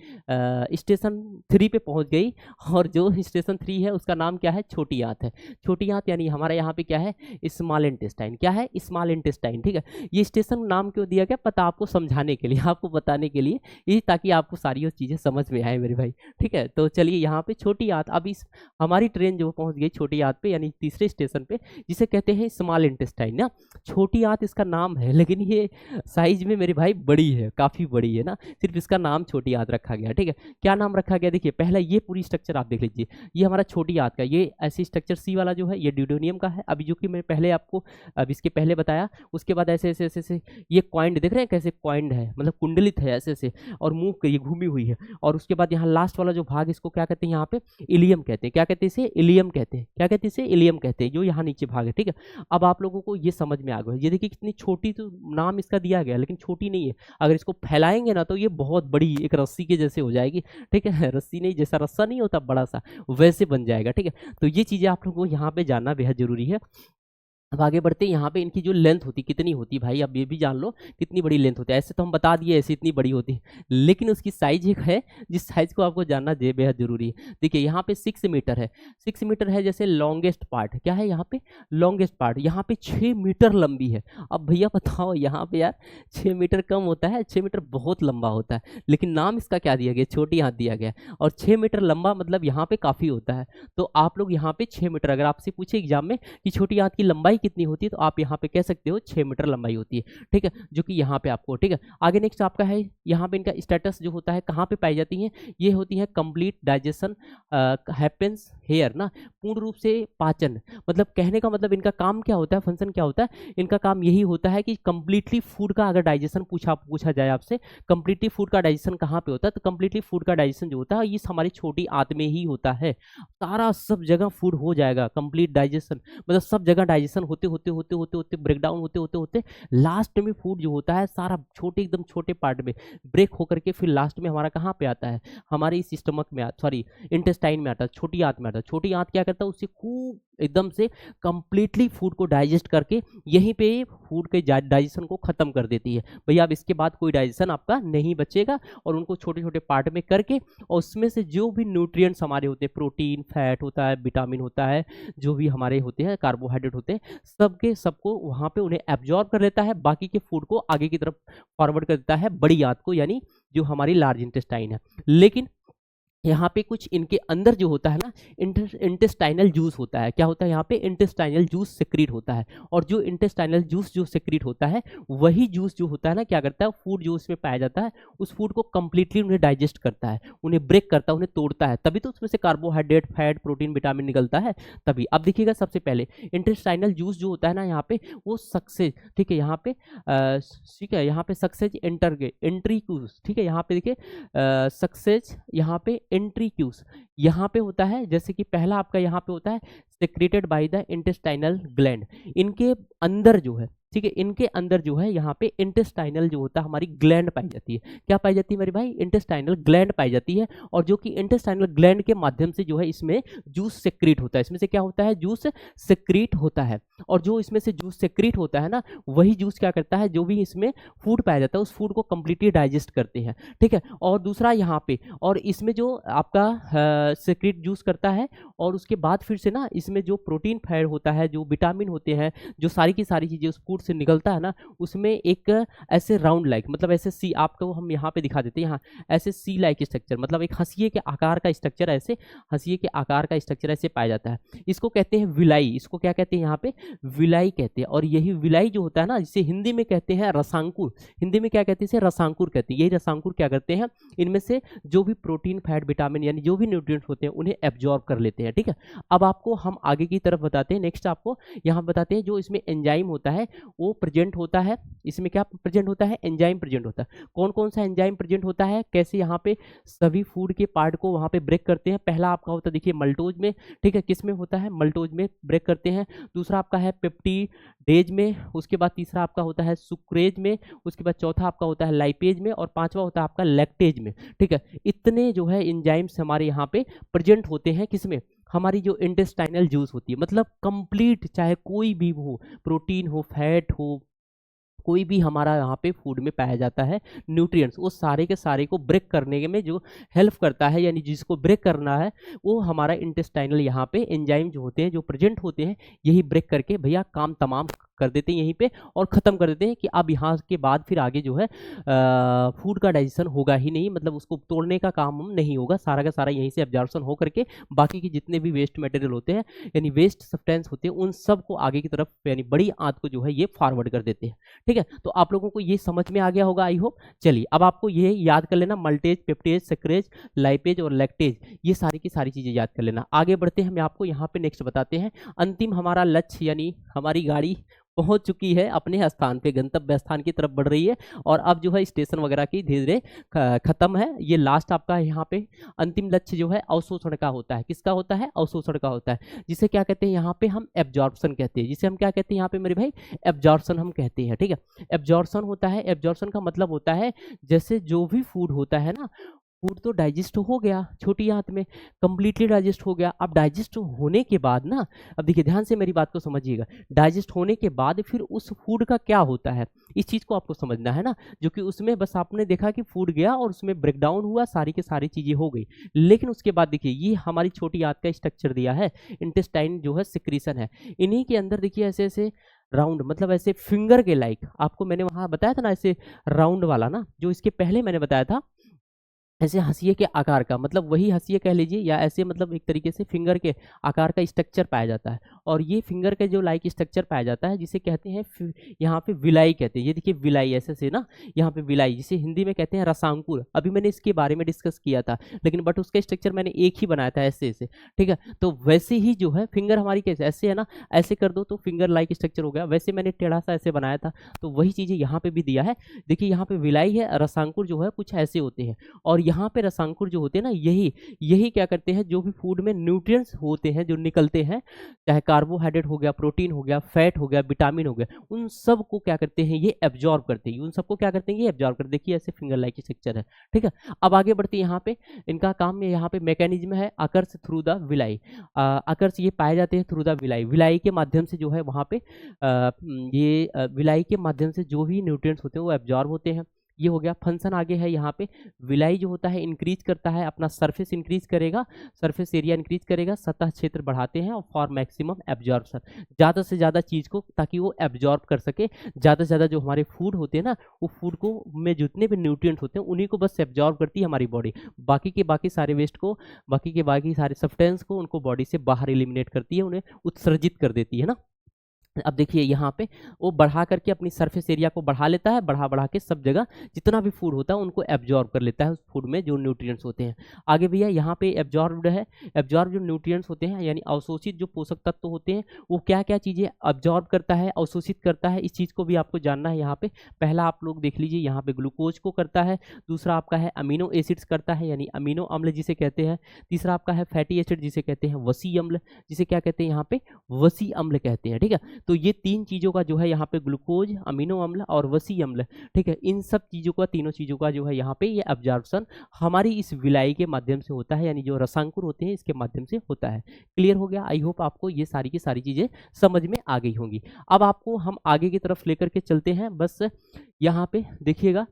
स्टेशन 3 पे पहुँच गई। और जो स्टेशन 3 है उसका नाम क्या है? छोटी आंत है। छोटी आंत यानी हमारा यहाँ पे क्या है? Small intestine. क्या है? स्मॉल इंटेस्टाइन, ठीक है। ये स्टेशन नाम क्यों दिया गया? पता आपको समझाने के लिए, आपको बताने के लिए, ये ताकि आपको सारी चीज़ें समझ में आए मेरे भाई, ठीक है। तो चलिए यहाँ पे छोटी आंत, अब इस हमारी ट्रेन जो पहुँच गई छोटी आंत पे यानी तीसरे स्टेशन पे, जिसे कहते हैं स्मॉल इंटेस्टाइन ना। छोटी आंत इसका नाम है, लेकिन ये साइज में मेरे भाई बड़ी है, काफ़ी बड़ी है ना, सिर्फ इसका नाम छोटी आंत रखा गया, ठीक है। क्या नाम रखा गया? देखिए पहला ये पूरी स्ट्रक्चर आप देख लीजिए, ये हमारा छोटी आंत का ये ऐसी स्ट्रक्चर सी वाला जो है ये ड्यूडेनियम का है। अभी जो कि मैं पहले आपको अब इसके पहले बताया, उसके बाद ऐसे ऐसे ऐसे ऐसे ये कॉइंड देख रहे हैं कैसे कॉइंड है, मतलब कुंडलित है ऐसे ऐसे, और मुंह ये घूमी हुई है। और उसके बाद यहाँ लास्ट वाला जो भाग इसको क्या कहते हैं? यहाँ पे इलियम कहते हैं। क्या कहते हैं इसे? इलियम कहते हैं। क्या कहते हैं इसे? इलियम कहते हैं, जो यहाँ नीचे भाग है, ठीक है। अब आप लोगों को ये समझ में आ गया। ये देखिए कितनी छोटी, तो नाम इसका दिया गया लेकिन छोटी नहीं है। अगर इसको फैलाएंगे ना तो ये बहुत बड़ी एक रस्सी के जैसे हो जाएगी, ठीक है। रस्सी नहीं, जैसा रस्सा नहीं होता बड़ा सा, वैसे बन जाएगा, ठीक है। तो ये चीज़ें आप लोगों को यहाँ पे जानना बेहद जरूरी है। अब आगे बढ़ते हैं। यहाँ पे इनकी जो लेंथ होती कितनी होती भाई, अब ये भी जान लो कितनी बड़ी लेंथ होती है। ऐसे तो हम बता दिए ऐसे इतनी बड़ी होती है, लेकिन उसकी साइज एक है जिस साइज को आपको जानना बेहद जरूरी है। देखिए यहाँ पे 6 मीटर है, 6 मीटर है जैसे लॉन्गेस्ट पार्ट। क्या है यहाँ पे? Longest part. यहाँ पे 6 मीटर लंबी है। अब भैया बताओ यहाँ पे यार 6 मीटर कम होता है, 6 मीटर बहुत लंबा होता है, लेकिन नाम इसका क्या दिया गया? छोटी आंत दिया गया। और 6 मीटर लंबा मतलब यहाँ पे काफ़ी होता है। तो आप लोग यहाँ पे 6 मीटर, अगर आपसे पूछे एग्जाम में कि छोटी आंत की लंबाई कितनी होती है, तो आप यहाँ पे कह सकते हो 6 मीटर लंबाई होती है, ठीक है, जो कि यहाँ पे आपको, ठीक है। आगे नेक्स्ट आपका है यहाँ पे इनका स्टेटस जो होता है कहाँ पे पाई जाती हैं? ये होती है कंप्लीट डाइजेशन हैपेंस हेयर ना, पूर्ण रूप से पाचन। मतलब कहने का मतलब इनका काम क्या होता है, फंक्शन क्या होता है? इनका काम यही होता है कि कंप्लीटली फूड का अगर डाइजेशन पूछा जाए आपसे, कंप्लीटली फूड का डाइजेशन कहाँ पे होता है, तो कंप्लीटली फूड का डाइजेशन जो होता है ये हमारी छोटी आंत में ही होता है। सारा सब जगह फूड हो जाएगा, कंप्लीट डाइजेशन मतलब सब जगह डाइजेशन होते होते होते होते होते ब्रेकडाउन होते होते होते लास्ट में फूड जो होता है सारा छोटे एकदम छोटे पार्ट में ब्रेक होकर के फिर लास्ट में हमारा कहाँ पे आता है? हमारे इस स्टमक में, सॉरी इंटेस्टाइन में आता है, छोटी आंत में आता है। छोटी आंत क्या करता है? उससे खूब एकदम से कंप्लीटली फूड को डाइजेस्ट करके यहीं पे फूड के डाइजेशन को खत्म कर देती है। भैया अब इसके बाद कोई डाइजेशन आपका नहीं बचेगा, और उनको छोटे छोटे पार्ट में करके और उसमें से जो भी न्यूट्रिएंट्स हमारे होते हैं, प्रोटीन, फैट होता है, विटामिन होता है, जो भी हमारे होते हैं कार्बोहाइड्रेट होते हैं, सबके सबको वहाँ पे उन्हें एब्जॉर्ब कर लेता है, बाकी के फूड को आगे की तरफ फॉरवर्ड कर देता है बड़ी आंत को, यानी जो हमारी लार्ज इंटेस्टाइन है। लेकिन यहाँ पे कुछ इनके अंदर जो होता है ना, इंटेस्टाइनल जूस होता है। क्या होता है यहाँ पे? इंटेस्टाइनल जूस सेक्रीट होता है, और जो इंटेस्टाइनल जूस जो सेक्रीट होता है, वही जूस जो होता है ना, क्या करता है, फूड जो उसमें पाया जाता है उस फूड को कंप्लीटली उन्हें डाइजेस्ट करता है, उन्हें ब्रेक करता है, उन्हें तोड़ता है, तभी तो उसमें से कार्बोहाइड्रेट, फैट, प्रोटीन, विटामिन निकलता है तभी। अब देखिएगा सबसे पहले इंटेस्टाइनल जूस जो होता है ना यहाँ पे, वो सक्सेज, ठीक है, यहाँ पे ठीक है, यहाँ पे सक्सेज एंट्रीक्यूस, ठीक है, यहाँ पे देखिए सक्सेज, यहाँ पे एंट्रीक्यूस, यहाँ पे होता है, जैसे कि पहला आपका यहाँ पे होता है secreted by the intestinal gland. इनके अंदर जो है, ठीक है, इनके अंदर जो है यहाँ पे इंटेस्टाइनल जो होता है हमारी ग्लैंड पाई जाती है। क्या पाई जाती है मेरे भाई? इंटेस्टाइनल ग्लैंड पाई जाती है, और जो कि इंटेस्टाइनल ग्लैंड के माध्यम से जो है इसमें जूस सेक्रीट होता है। इसमें से क्या होता है? जूस सेक्रीट होता है, और जो इसमें से जूस सेक्रीट होता है ना, वही जूस क्या करता है, जो भी इसमें फूड पाया जाता है उस फूड को कंप्लीटली डाइजेस्ट करते हैं, ठीक है। और दूसरा यहाँ पे, और इसमें जो आपका सेक्रीट जूस करता है, और उसके बाद फिर से ना इसमें जो प्रोटीन, फैट होता है, जो विटामिन होते हैं, जो सारी की सारी चीजें उस फूड से निकलता है ना, उसमें एक ऐसे राउंड लाइक, मतलब ऐसे सी, आपको हम यहाँ पे दिखा देते हैं, यहाँ ऐसे सी लाइक स्ट्रक्चर, मतलब एक हंसिए के आकार का स्ट्रक्चर, ऐसे हंसिए के आकार का स्ट्रक्चर ऐसे पाया जाता है। इसको कहते हैं विलाई। इसको क्या कहते हैं यहाँ पे? विलाई कहते हैं। और यही विलाई जो होता है ना, जिसे हिंदी में कहते हैं रसांकुर। हिंदी में क्या कहते हैं? इसे रसांकुर कहते हैं। यही रसांकुर क्या करते हैं, इनमें से जो भी प्रोटीन, फैट, विटामिन यानी जो भी न्यूट्रिएंट्स होते हैं उन्हें एब्जॉर्ब कर लेते हैं, ठीक है। अब आपको हम आगे की तरफ बताते हैं, नेक्स्ट आपको यहाँ बताते हैं, जो इसमें एंजाइम होता है वो प्रेजेंट होता है। इसमें क्या प्रेजेंट होता है? एंजाइम प्रेजेंट होता है। कौन कौन सा एंजाइम प्रेजेंट होता है, कैसे यहाँ पे सभी फूड के पार्ट को वहाँ पे ब्रेक करते हैं? पहला आपका होता है देखिए मल्टोज में, ठीक है, किस में होता है? मल्टोज में ब्रेक करते हैं। दूसरा आपका है पेप्टिडेज में, उसके बाद तीसरा आपका होता है सुक्रेज में, उसके बाद चौथा आपका होता है लाइपेज में, और पांचवा होता है आपका लैक्टेज में, ठीक है। इतने जो है एंजाइम्स हमारे यहाँ पे प्रेजेंट होते हैं, किसमें? हमारी जो इंटेस्टाइनल जूस होती है, मतलब कंप्लीट, चाहे कोई भी हो, प्रोटीन हो, फैट हो, कोई भी हमारा यहाँ पे फूड में पाया जाता है न्यूट्रिएंट्स, वो सारे के सारे को ब्रेक करने में जो हेल्प करता है, यानी जिसको ब्रेक करना है, वो हमारा इंटेस्टाइनल यहाँ पे एंजाइम जो होते हैं, जो प्रेजेंट होते हैं, यही ब्रेक करके भैया काम तमाम कर देते हैं यहीं पे, और ख़त्म कर देते हैं कि अब यहाँ के बाद फिर आगे जो है फूड का डाइजेशन होगा ही नहीं, मतलब उसको तोड़ने का काम नहीं होगा, सारा का सारा यहीं से एब्जॉर्प्शन हो करके बाकी के जितने भी वेस्ट मटेरियल होते हैं, यानी वेस्ट सब्सटेंस होते हैं, उन सब को आगे की तरफ, यानी बड़ी आंत को जो है ये फॉरवर्ड कर देते हैं, ठीक है। तो आप लोगों को ये समझ में आ गया होगा, आई होप। चलिए अब आपको ये याद कर लेना, मल्टेज, पेप्टेज, सेक्रेज, लाइपेज और लैक्टेज, ये सारी की सारी चीज़ें याद कर लेना। आगे बढ़ते हैं, हम आपको यहाँ पे नेक्स्ट बताते हैं। अंतिम हमारा लक्ष्य, यानी हमारी गाड़ी पहुंच चुकी है अपने स्थान पे, गंतव्य स्थान की तरफ बढ़ रही है, और अब जो है स्टेशन वगैरह की धीरे धीरे खत्म है। ये लास्ट आपका यहाँ पे अंतिम लक्ष्य जो है अवशोषण का होता है। किसका होता है? अवशोषण का होता है, जिसे क्या कहते हैं यहाँ पे हम एब्जॉर्प्शन कहते हैं। जिसे हम क्या कहते हैं यहाँ पे मेरे भाई? एब्जॉर्प्शन हम कहते हैं, ठीक है। एब्जॉर्प्शन होता है, एब्जॉर्प्शन का मतलब होता है जैसे जो भी फूड होता है ना, फूड तो डाइजेस्ट हो गया छोटी आंत में, कंप्लीटली डाइजेस्ट हो गया। अब डाइजेस्ट होने के बाद ना, अब देखिए ध्यान से मेरी बात को समझिएगा, डाइजेस्ट होने के बाद फिर उस फूड का क्या होता है, इस चीज़ को आपको समझना है ना। जो कि उसमें बस आपने देखा कि फूड गया और उसमें ब्रेकडाउन हुआ, सारी की सारी चीज़ें हो गई, लेकिन उसके बाद देखिए ये हमारी छोटी आंत का स्ट्रक्चर दिया है, इंटेस्टाइन जो है सिक्रीशन है, इन्हीं के अंदर देखिए ऐसे ऐसे राउंड, मतलब ऐसे फिंगर के लाइक, आपको मैंने वहाँ बताया था ना ऐसे राउंड वाला ना, जो इसके पहले मैंने बताया था, ऐसे हंसिए के आकार का, मतलब वही हंसिए कह लीजिए, या ऐसे मतलब एक तरीके से फिंगर के आकार का स्ट्रक्चर पाया जाता है। और ये फिंगर के जो लाइक स्ट्रक्चर पाया जाता है, जिसे कहते हैं यहाँ पे विलाई कहते हैं। ये देखिए विलाई ऐसे से ना, यहाँ पे विलाई, जिसे हिंदी में कहते हैं रसांकुर। अभी मैंने इसके बारे में डिस्कस किया था, लेकिन बट उसका स्ट्रक्चर मैंने एक ही बनाया था ऐसे ऐसे, ठीक है। तो वैसे ही जो है फिंगर हमारी कैसे ऐसे है ना, ऐसे कर दो तो फिंगर लाइक स्ट्रक्चर हो गया, वैसे मैंने टेढ़ा सा ऐसे बनाया था, तो वही चीज़ें यहाँ पे भी दिया है। देखिए यहाँ पे विलाई है, रसांकुर जो है कुछ ऐसे होते हैं, और यहाँ पे रसांकुर जो होते हैं ना, यही क्या करते हैं, जो भी फूड में न्यूट्रिएंट्स होते हैं जो निकलते हैं, चाहे कार्बोहाइड्रेट हो गया, प्रोटीन हो गया, फैट हो गया, विटामिन हो गया, उन सब को क्या करते हैं ये एब्जॉर्ब करते हैं, उन सबको क्या करते हैं ये एब्जॉर्ब करते हैं। देखिए ऐसे फिंगर लाइक स्ट्रक्चर है, ठीक है। अब आगे बढ़ते हैं, यहाँ पे इनका काम है, यहाँ पे मैकेनिज्म है occurs through the villi. Occurs ये पाए जाते हैं थ्रू द विलाई, विलाई के माध्यम से जो है वहाँ पे विलाई के माध्यम से जो भी न्यूट्रिएंट्स होते हैं वो एब्जॉर्ब होते हैं। ये हो गया फंक्शन। आगे है यहाँ पे विलाई जो होता है इंक्रीज करता है, अपना सरफेस इंक्रीज करेगा, सरफेस एरिया इंक्रीज करेगा, सतह क्षेत्र बढ़ाते हैं और फॉर मैक्सिमम एब्जॉर्प्शन, ज़्यादा से ज़्यादा चीज़ को ताकि वो एब्जॉर्ब कर सके, ज़्यादा से ज़्यादा जो हमारे फूड होते हैं ना वो फूड को में जितने भी न्यूट्रिएंट्स होते हैं उन्हीं को बस एब्जॉर्ब करती है हमारी बॉडी, बाकी के बाकी सारे वेस्ट को, बाकी के बाकी सारे सब्सटेंस को उनको बॉडी से बाहर एलिमिनेट करती है, उन्हें उत्सर्जित कर देती है ना। अब देखिए यहाँ पे वो बढ़ा करके अपनी सरफेस एरिया को बढ़ा लेता है, बढ़ा बढ़ा के सब जगह जितना भी फूड होता है उनको एब्जॉर्ब कर लेता है, उस फूड में जो न्यूट्रिएंट्स होते हैं। आगे भैया यहाँ पे एब्जॉर्ब्ड है, एब्जॉर्ब जो न्यूट्रिएंट्स होते हैं यानी अवशोषित जो पोषक तत्व होते हैं वो क्या क्या चीज़ें एब्जॉर्ब करता है, अवशोषित करता है, इस चीज़ को भी आपको जानना है। यहाँ पे पहला आप लोग देख लीजिए, यहाँ पे ग्लूकोज को करता है, दूसरा आपका है अमीनो एसिड्स करता है यानी अमीनो अम्ल जिसे कहते हैं, तीसरा आपका है फैटी एसिड जिसे कहते हैं वसी अम्ल, जिसे क्या कहते हैं यहाँ पे वसी अम्ल कहते हैं, ठीक है। तो ये तीन चीज़ों का जो है यहाँ पे ग्लूकोज, अमीनो अम्ल और वसी अम्ल, ठीक है, इन सब चीज़ों का, तीनों चीज़ों का जो है यहाँ पे ये एब्जॉर्प्शन हमारी इस विलाई के माध्यम से होता है, यानी जो रसांकुर होते हैं इसके माध्यम से होता है। क्लियर हो गया? आई होप आपको ये सारी की सारी चीज़ें समझ में आ गई होंगी। अब आपको हम आगे की तरफ लेकर के चलते हैं। बस यहाँ पे देखिएगा,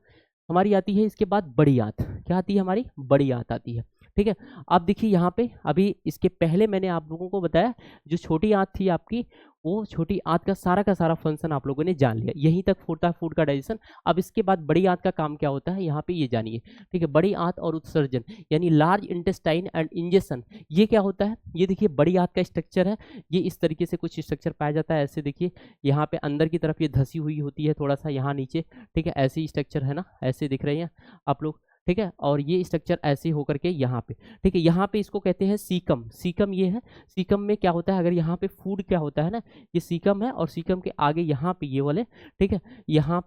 हमारी आती है इसके बाद बड़ी आंत। क्या आती है? हमारी बड़ी आंत आती है, ठीक है। अब देखिए यहाँ पे, अभी इसके पहले मैंने आप लोगों को बताया जो छोटी आंत थी आपकी, वो छोटी आंत का सारा फंक्शन आप लोगों ने जान लिया, यहीं तक होता है फूड का डाइजेशन। अब इसके बाद बड़ी आंत का काम क्या होता है यहाँ पे ये जानिए, ठीक है। बड़ी आंत और उत्सर्जन यानी लार्ज इंटेस्टाइन एंड इंजेक्शन, ये क्या होता है? ये देखिए बड़ी आंत का स्ट्रक्चर है, ये इस तरीके से कुछ स्ट्रक्चर पाया जाता है। ऐसे देखिए यहाँ पे अंदर की तरफ ये धसी हुई होती है थोड़ा सा यहाँ नीचे, ठीक है, ऐसे ही स्ट्रक्चर है ना, ऐसे दिख रहे हैं आप लोग, ठीक है। और ये स्ट्रक्चर ऐसे होकर के यहाँ पे, ठीक है, यहाँ पे इसको कहते हैं सीकम। सीकम ये है, सीकम में क्या होता है, अगर यहाँ पे फूड क्या होता है ना, ये सीकम है, और सीकम के आगे यहाँ पे ये वाले, ठीक है, यहाँ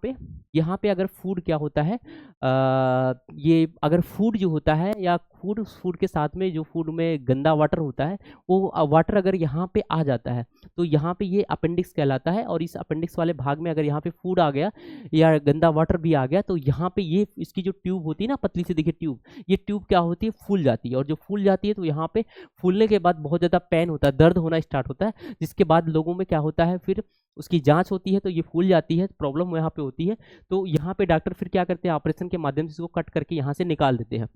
पे अगर फूड क्या होता है, ये अगर फूड जो होता है या फूड के साथ में जो फूड में गंदा वाटर होता है, वो वाटर अगर यहाँ पे आ जाता है तो यहाँ पे ये अपेंडिक्स कहलाता है। और इस अपेंडिक्स वाले भाग में अगर यहाँ पे फूड आ गया या गंदा वाटर भी आ गया तो यहाँ पे ये इसकी जो ट्यूब होती है ना, पतली सी देखिए ट्यूब, ये ट्यूब क्या होती है, फूल जाती है। और जो फूल जाती है तो यहाँ पे फूलने के बाद बहुत ज़्यादा पेन होता है, दर्द होना स्टार्ट होता है, जिसके बाद लोगों में क्या होता है, फिर उसकी जांच होती है तो ये फूल जाती है, प्रॉब्लम यहाँ पे होती है। तो यहाँ पे डॉक्टर फिर क्या करते हैं, ऑपरेशन के माध्यम से इसको कट करके यहाँ से निकाल देते हैं,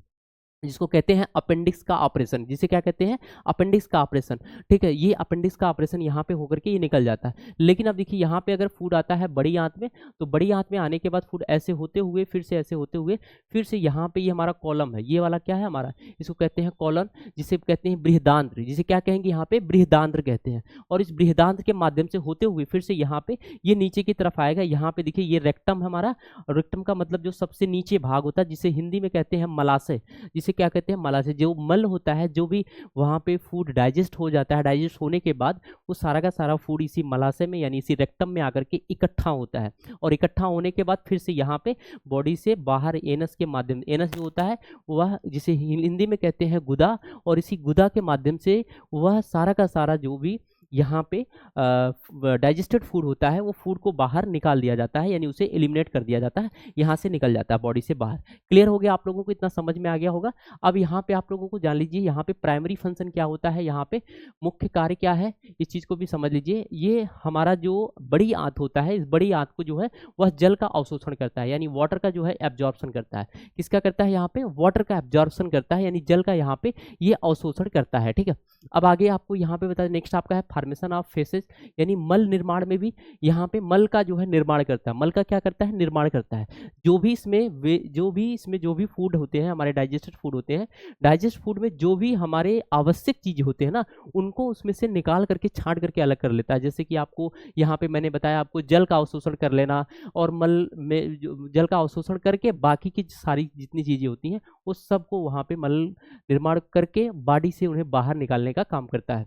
जिसको कहते हैं अपेंडिक्स का ऑपरेशन, जिसे क्या कहते हैं, अपेंडिक्स का ऑपरेशन, ठीक है। ये अपेंडिक्स का ऑपरेशन यहाँ पे होकर के ये निकल जाता है। लेकिन अब देखिए यहाँ पे अगर फूड आता है बड़ी आंत में, तो बड़ी आंत में आने के बाद फूड ऐसे होते हुए फिर से ऐसे होते हुए फिर से यहाँ पे ये हमारा कॉलम है, ये वाला क्या है हमारा, इसको कहते हैं कॉलम, जिसे कहते हैं बृहदांत्र, जिसे क्या कहेंगे यहाँ पे, बृहदांत्र कहते हैं। और इस बृहदांत्र के माध्यम से होते हुए फिर से यहाँ पे ये नीचे की तरफ आएगा। यहाँ पे देखिए ये रेक्टम हमारा, रेक्टम का मतलब जो सबसे नीचे भाग होता है, जिसे हिंदी में कहते हैं मलाशय, जिसे क्या कहते हैं, मलाशय। जो मल होता है, जो भी वहाँ पे फूड डाइजेस्ट हो जाता है, डाइजेस्ट होने के बाद वो सारा का सारा फूड इसी मलाशय में यानी इसी रेक्टम में आकर के इकट्ठा होता है। और इकट्ठा होने के बाद फिर से यहाँ पे बॉडी से बाहर एनस के माध्यम, एनस जो होता है वह जिसे हिंदी में कहते हैं गुदा, और इसी गुदा के माध्यम से वह सारा का सारा जो भी यहाँ पे डाइजेस्टेड फूड होता है वो फूड को बाहर निकाल दिया जाता है, यानी उसे एलिमिनेट कर दिया जाता है, यहाँ से निकल जाता है बॉडी से बाहर। क्लियर हो गया? आप लोगों को इतना समझ में आ गया होगा। अब यहाँ पे आप लोगों को जान लीजिए यहाँ पे प्राइमरी फंक्शन क्या होता है, यहाँ पे मुख्य कार्य क्या है, इस चीज़ को भी समझ लीजिए। ये हमारा जो बड़ी आंत होता है, इस बड़ी आंत को जो है वह जल का अवशोषण करता है, यानी वाटर का जो है एब्जॉर्प्शन करता है। किसका करता है? यहाँ पे वाटर का एब्जॉर्प्शन करता है, यानी जल का यहाँ पे ये अवशोषण करता है, ठीक है। अब आगे आपको यहाँ पे बता, नेक्स्ट आपका है फॉर्मेशन ऑफ फेसेस, यानी मल निर्माण में भी यहाँ पे मल का जो है निर्माण करता है। मल का क्या करता है? निर्माण करता है। जो भी इसमें जो भी फूड होते हैं हमारे डाइजेस्टेड फूड होते हैं, डाइजेस्ट फूड में जो भी हमारे आवश्यक चीज होते हैं ना, उनको उसमें से निकाल करके छांट करके अलग कर लेता है। जैसे कि आपको यहाँ पे मैंने बताया, आपको जल का अवशोषण कर लेना, और मल में जल का अवशोषण करके बाकी की सारी जितनी चीजें होती हैं उस सबको वहाँ पे मल निर्माण करके बॉडी से उन्हें बाहर निकालने का काम करता है।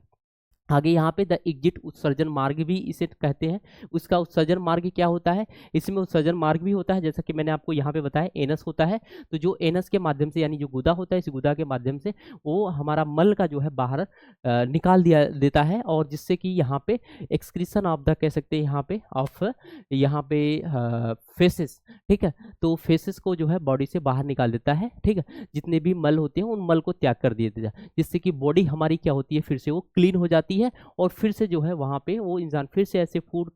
आगे यहाँ पे द एग्जिट उत्सर्जन मार्ग भी इसे कहते हैं। उसका उत्सर्जन मार्ग क्या होता है, इसमें उत्सर्जन मार्ग भी होता है, जैसा कि मैंने आपको यहाँ पे बताया एनस होता है। तो जो एनस के माध्यम से यानी जो गुदा होता है, इस गुदा के माध्यम से वो हमारा मल का जो है बाहर निकाल दिया देता है, और जिससे कि यहाँ पे एक्सक्रीशन ऑफ द कह सकते हैं यहाँ पे ऑफ यहाँ पे फेसेस, ठीक है। तो फेसेस को जो है बॉडी से बाहर निकाल देता है, ठीक है। जितने भी मल होते हैं उन मल को त्याग कर दिया जाता है, जिससे कि बॉडी हमारी क्या होती है, फिर से वो क्लीन हो जाती है, और फिर से जो है वहाँ पे वो इंसान फिर से ऐसे फूड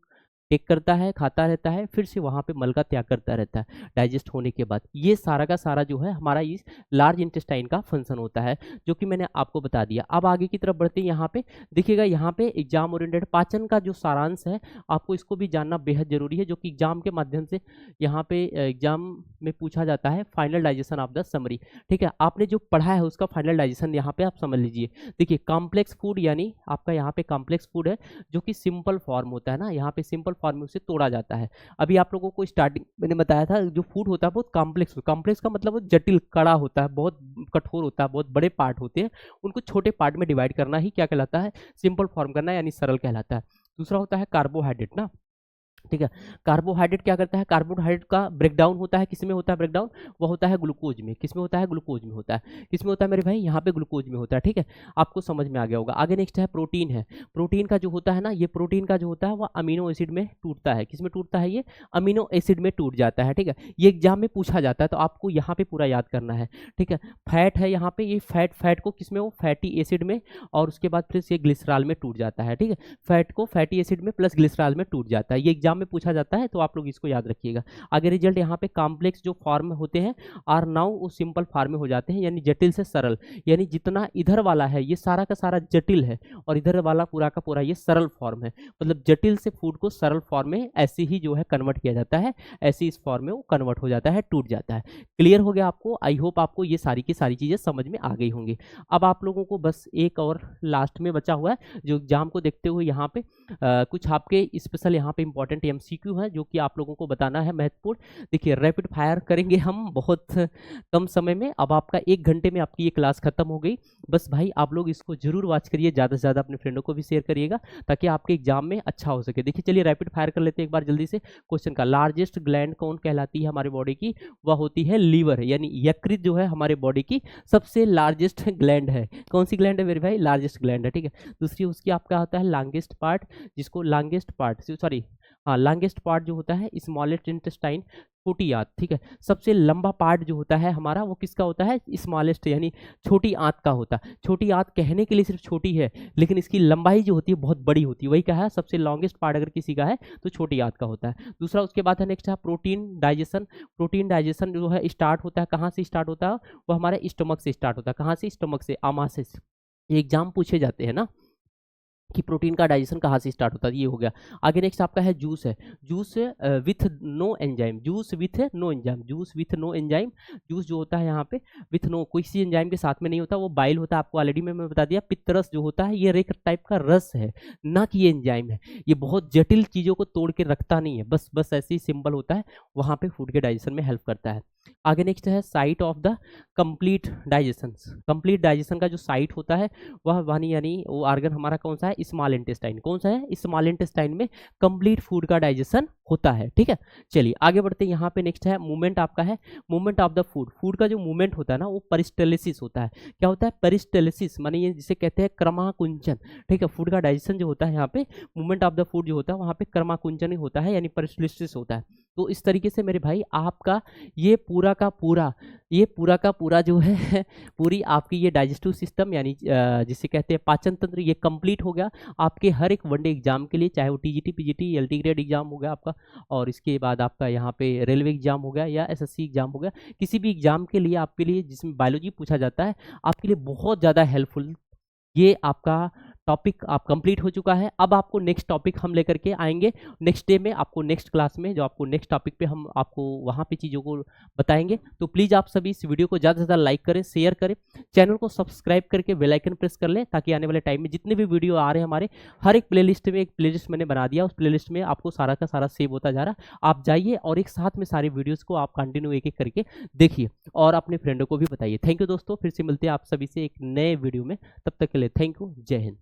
टेक करता है, खाता रहता है, फिर से वहाँ पे मल का त्याग करता रहता है डाइजेस्ट होने के बाद। ये सारा का सारा जो है हमारा इस लार्ज इंटेस्टाइन का फंक्शन होता है, जो कि मैंने आपको बता दिया। अब आगे की तरफ बढ़ते हैं। यहाँ पे देखिएगा, यहाँ पे एग्जाम ओरिएंटेड पाचन का जो सारांश है, आपको इसको भी जानना बेहद जरूरी है, जो कि एग्जाम के माध्यम से यहाँ पे एग्जाम में पूछा जाता है। Final digestion of the summary, ठीक है। आपने जो पढ़ा है उसका फाइनल डाइजेशन यहाँ पे आप समझ लीजिए। देखिए कॉम्प्लेक्स फूड यानी आपका यहाँ पे कॉम्प्लेक्स फूड है, जो कि सिंपल फॉर्म होता है ना, यहाँ पे सिंपल फॉर्म में उसे तोड़ा जाता है। अभी आप लोगों को स्टार्टिंग मैंने बताया था, जो फूड होता है बहुत कॉम्प्लेक्स, कॉम्प्लेक्स का मतलब वो जटिल कड़ा होता है, बहुत कठोर होता है, बहुत बड़े पार्ट होते हैं, उनको छोटे पार्ट में डिवाइड करना ही क्या कहलाता है, सिंपल फॉर्म करना यानी सरल कहलाता है। दूसरा होता है कार्बोहाइड्रेट ना, ठीक है। कार्बोहाइड्रेट क्या करता है, कार्बोहाइड्रेट का ब्रेकडाउन होता है, किसमें होता है ब्रेकडाउन, वो होता है ग्लूकोज में। किसमें होता है, ग्लूकोज में होता है। किसमें होता है मेरे भाई, यहाँ पे ग्लूकोज में होता है, ठीक है। आपको समझ में आ गया होगा। आगे नेक्स्ट है प्रोटीन है। प्रोटीन का जो होता है ना, ये प्रोटीन का जो होता है वह अमीनो एसिड में टूटता है। किसमें टूटता है, ये अमीनो एसिड में टूट जाता है, ठीक है। ये एग्जाम में पूछा जाता है, तो आपको यहाँ पे पूरा याद करना है, ठीक है। फैट है यहाँ पे, ये फैट को किसमें, वो फैटी एसिड में, और उसके बाद फिर ये ग्लिसरॉल में टूट जाता है, ठीक है। फैट को फैटी एसिड में प्लस ग्लिसरॉल में टूट जाता है। ये एग्जाम में पूछा जाता है, तो आप लोग इसको याद रखिएगा। आगे रिजल्ट यहाँ पे कॉम्प्लेक्स जो फॉर्म होते हैं आर नाउ वो सिंपल फॉर्म में हो जाते हैं, यानी जटिल से सरल। यानी जितना इधर वाला है ये सारा का सारा जटिल है, और इधर वाला पूरा का पूरा ये सरल फॉर्म है। मतलब जटिल से फूड को सरल फॉर्म में ऐसे ही जो है कन्वर्ट किया जाता है, ऐसे इस फॉर्म में वो कन्वर्ट हो जाता है, टूट जाता है। क्लियर हो गया आपको? आई होप आपको ये सारी की सारी चीजें समझ में आ गई होंगी। अब आप लोगों को बस एक और लास्ट में बचा हुआ है, जो एग्जाम को देखते हुए यहाँ पे कुछ आपके स्पेशल यहाँ पे इंपॉर्टेंट एमसीक्यू है, जो कि आप लोगों को बताना है, महत्वपूर्ण। देखिए रैपिड फायर करेंगे हम बहुत कम समय में। अब आपका 1 घंटे में आपकी ये क्लास खत्म हो गई। बस भाई आप लोग इसको जरूर वॉच करिए, ज़्यादा से ज़्यादा अपने फ्रेंडों को भी शेयर करिएगा, ताकि आपके एग्जाम में अच्छा हो सके। देखिए चलिए रैपिड फायर कर लेते हैं एक बार जल्दी से क्वेश्चन का। लार्जेस्ट ग्लैंड कौन कहलाती है हमारी बॉडी की? वह होती है लीवर, यानी यकृत जो है हमारे बॉडी की सबसे लार्जेस्ट ग्लैंड है। कौन सी ग्लैंड है मेरे भाई? लार्जेस्ट ग्लैंड है, ठीक है। दूसरी उसकी आपका होता है लॉन्गेस्ट पार्ट, जिसको लॉन्गेस्ट पार्ट सॉरी हाँ लॉन्गेस्ट पार्ट जो होता है स्मॉलेस्ट इंटेस्टाइन, छोटी आंत, ठीक है। सबसे लंबा पार्ट जो होता है हमारा वो किसका होता है? स्मॉलेस्ट यानी छोटी आंत का होता है। छोटी आंत कहने के लिए सिर्फ छोटी है, लेकिन इसकी लंबाई जो होती है बहुत बड़ी होती है। वही कहा है सबसे लॉन्गेस्ट पार्ट अगर किसी का है तो छोटी आंत का होता है। दूसरा उसके बाद है नेक्स्ट है प्रोटीन डाइजेशन। प्रोटीन डाइजेशन जो है स्टार्ट होता है कहाँ से स्टार्ट होता है? वो हमारे स्टमक से स्टार्ट होता है। कहाँ से? स्टमक से, आमाशय से। एग्जाम पूछे जाते हैं ना कि प्रोटीन का डाइजेशन कहाँ से स्टार्ट होता है, ये हो गया। आगे नेक्स्ट आपका है जूस है। Juice with no enzyme, juice with no enzyme, juice with no enzyme. Juice जो होता है यहाँ पे विथ नो, कोई सी एंजाइम के साथ में नहीं होता, वो बाइल होता है। आपको ऑलरेडी मैं बता दिया। पित्तरस जो होता है ये एक टाइप का रस है, ना कि ये एंजाइम है। ये बहुत जटिल चीज़ों को तोड़ के रखता नहीं है, बस ऐसे ही सिंपल होता है, वहाँ पे फूड के डाइजेशन में हेल्प करता है। आगे नेक्स्ट है site of the complete digestion. Complete digestion का जो साइट होता है वह वानी यानी वो आर्गन हमारा कौन सा है? Small intestine. कौन सा है? स्मॉल इंटेस्टाइन में कंप्लीट फूड का डाइजेशन होता है, ठीक है। चलिए आगे बढ़ते हैं। यहाँ पे नेक्स्ट है मूवमेंट आपका है, movement of the food. Food का जो मूवमेंट होता है ना वो पेरिस्टाल्सिस होता है। क्या होता है? पेरिस्टाल्सिस माने ये जिसे कहते हैं क्रमाकुंचन, ठीक है। फूड का डाइजेशन जो होता है यहाँ पे मूवमेंट ऑफ द फूड जो होता है वहाँ पे क्रमाकुंचन ही होता है, यानी पेरिस्टाल्सिस होता है। तो इस तरीके से मेरे भाई आपका ये पूरा का पूरा जो है पूरी आपकी ये डाइजेस्टिव सिस्टम यानी जिसे कहते हैं पाचन तंत्र, ये कंप्लीट हो गया आपके हर एक वनडे एग्जाम के लिए, चाहे वो TGT PGT LT grade exam हो गया आपका, और इसके बाद आपका यहाँ पे रेलवे एग्जाम हो गया या एसएससी एग्जाम हो गया। किसी भी एग्जाम के लिए आपके लिए जिसमें बायोलॉजी पूछा जाता है आपके लिए बहुत ज़्यादा हेल्पफुल ये आपका टॉपिक आप कंप्लीट हो चुका है। अब आपको नेक्स्ट टॉपिक हम लेकर के आएंगे नेक्स्ट डे में, आपको नेक्स्ट क्लास में जो आपको नेक्स्ट टॉपिक पे हम आपको वहाँ पे चीज़ों को बताएंगे। तो प्लीज़ आप सभी इस वीडियो को ज़्यादा से ज़्यादा लाइक करें, शेयर करें, चैनल को सब्सक्राइब करके बेल आइकन प्रेस कर लें, ताकि आने वाले टाइम में जितने भी वीडियो आ रहे हैं हमारे हर एक प्लेलिस्ट में, एक प्लेलिस्ट मैंने बना दिया, उस प्लेलिस्ट में आपको सारा का सारा सेव होता जा रहा है। आप जाइए और एक साथ में सारे वीडियोज़ को आप कंटिन्यू एक एक करके देखिए और अपने फ्रेंडों को भी बताइए। थैंक यू दोस्तों, फिर से मिलते हैं आप सभी से एक नए वीडियो में। तब तक के लिए थैंक यू, जय हिंद।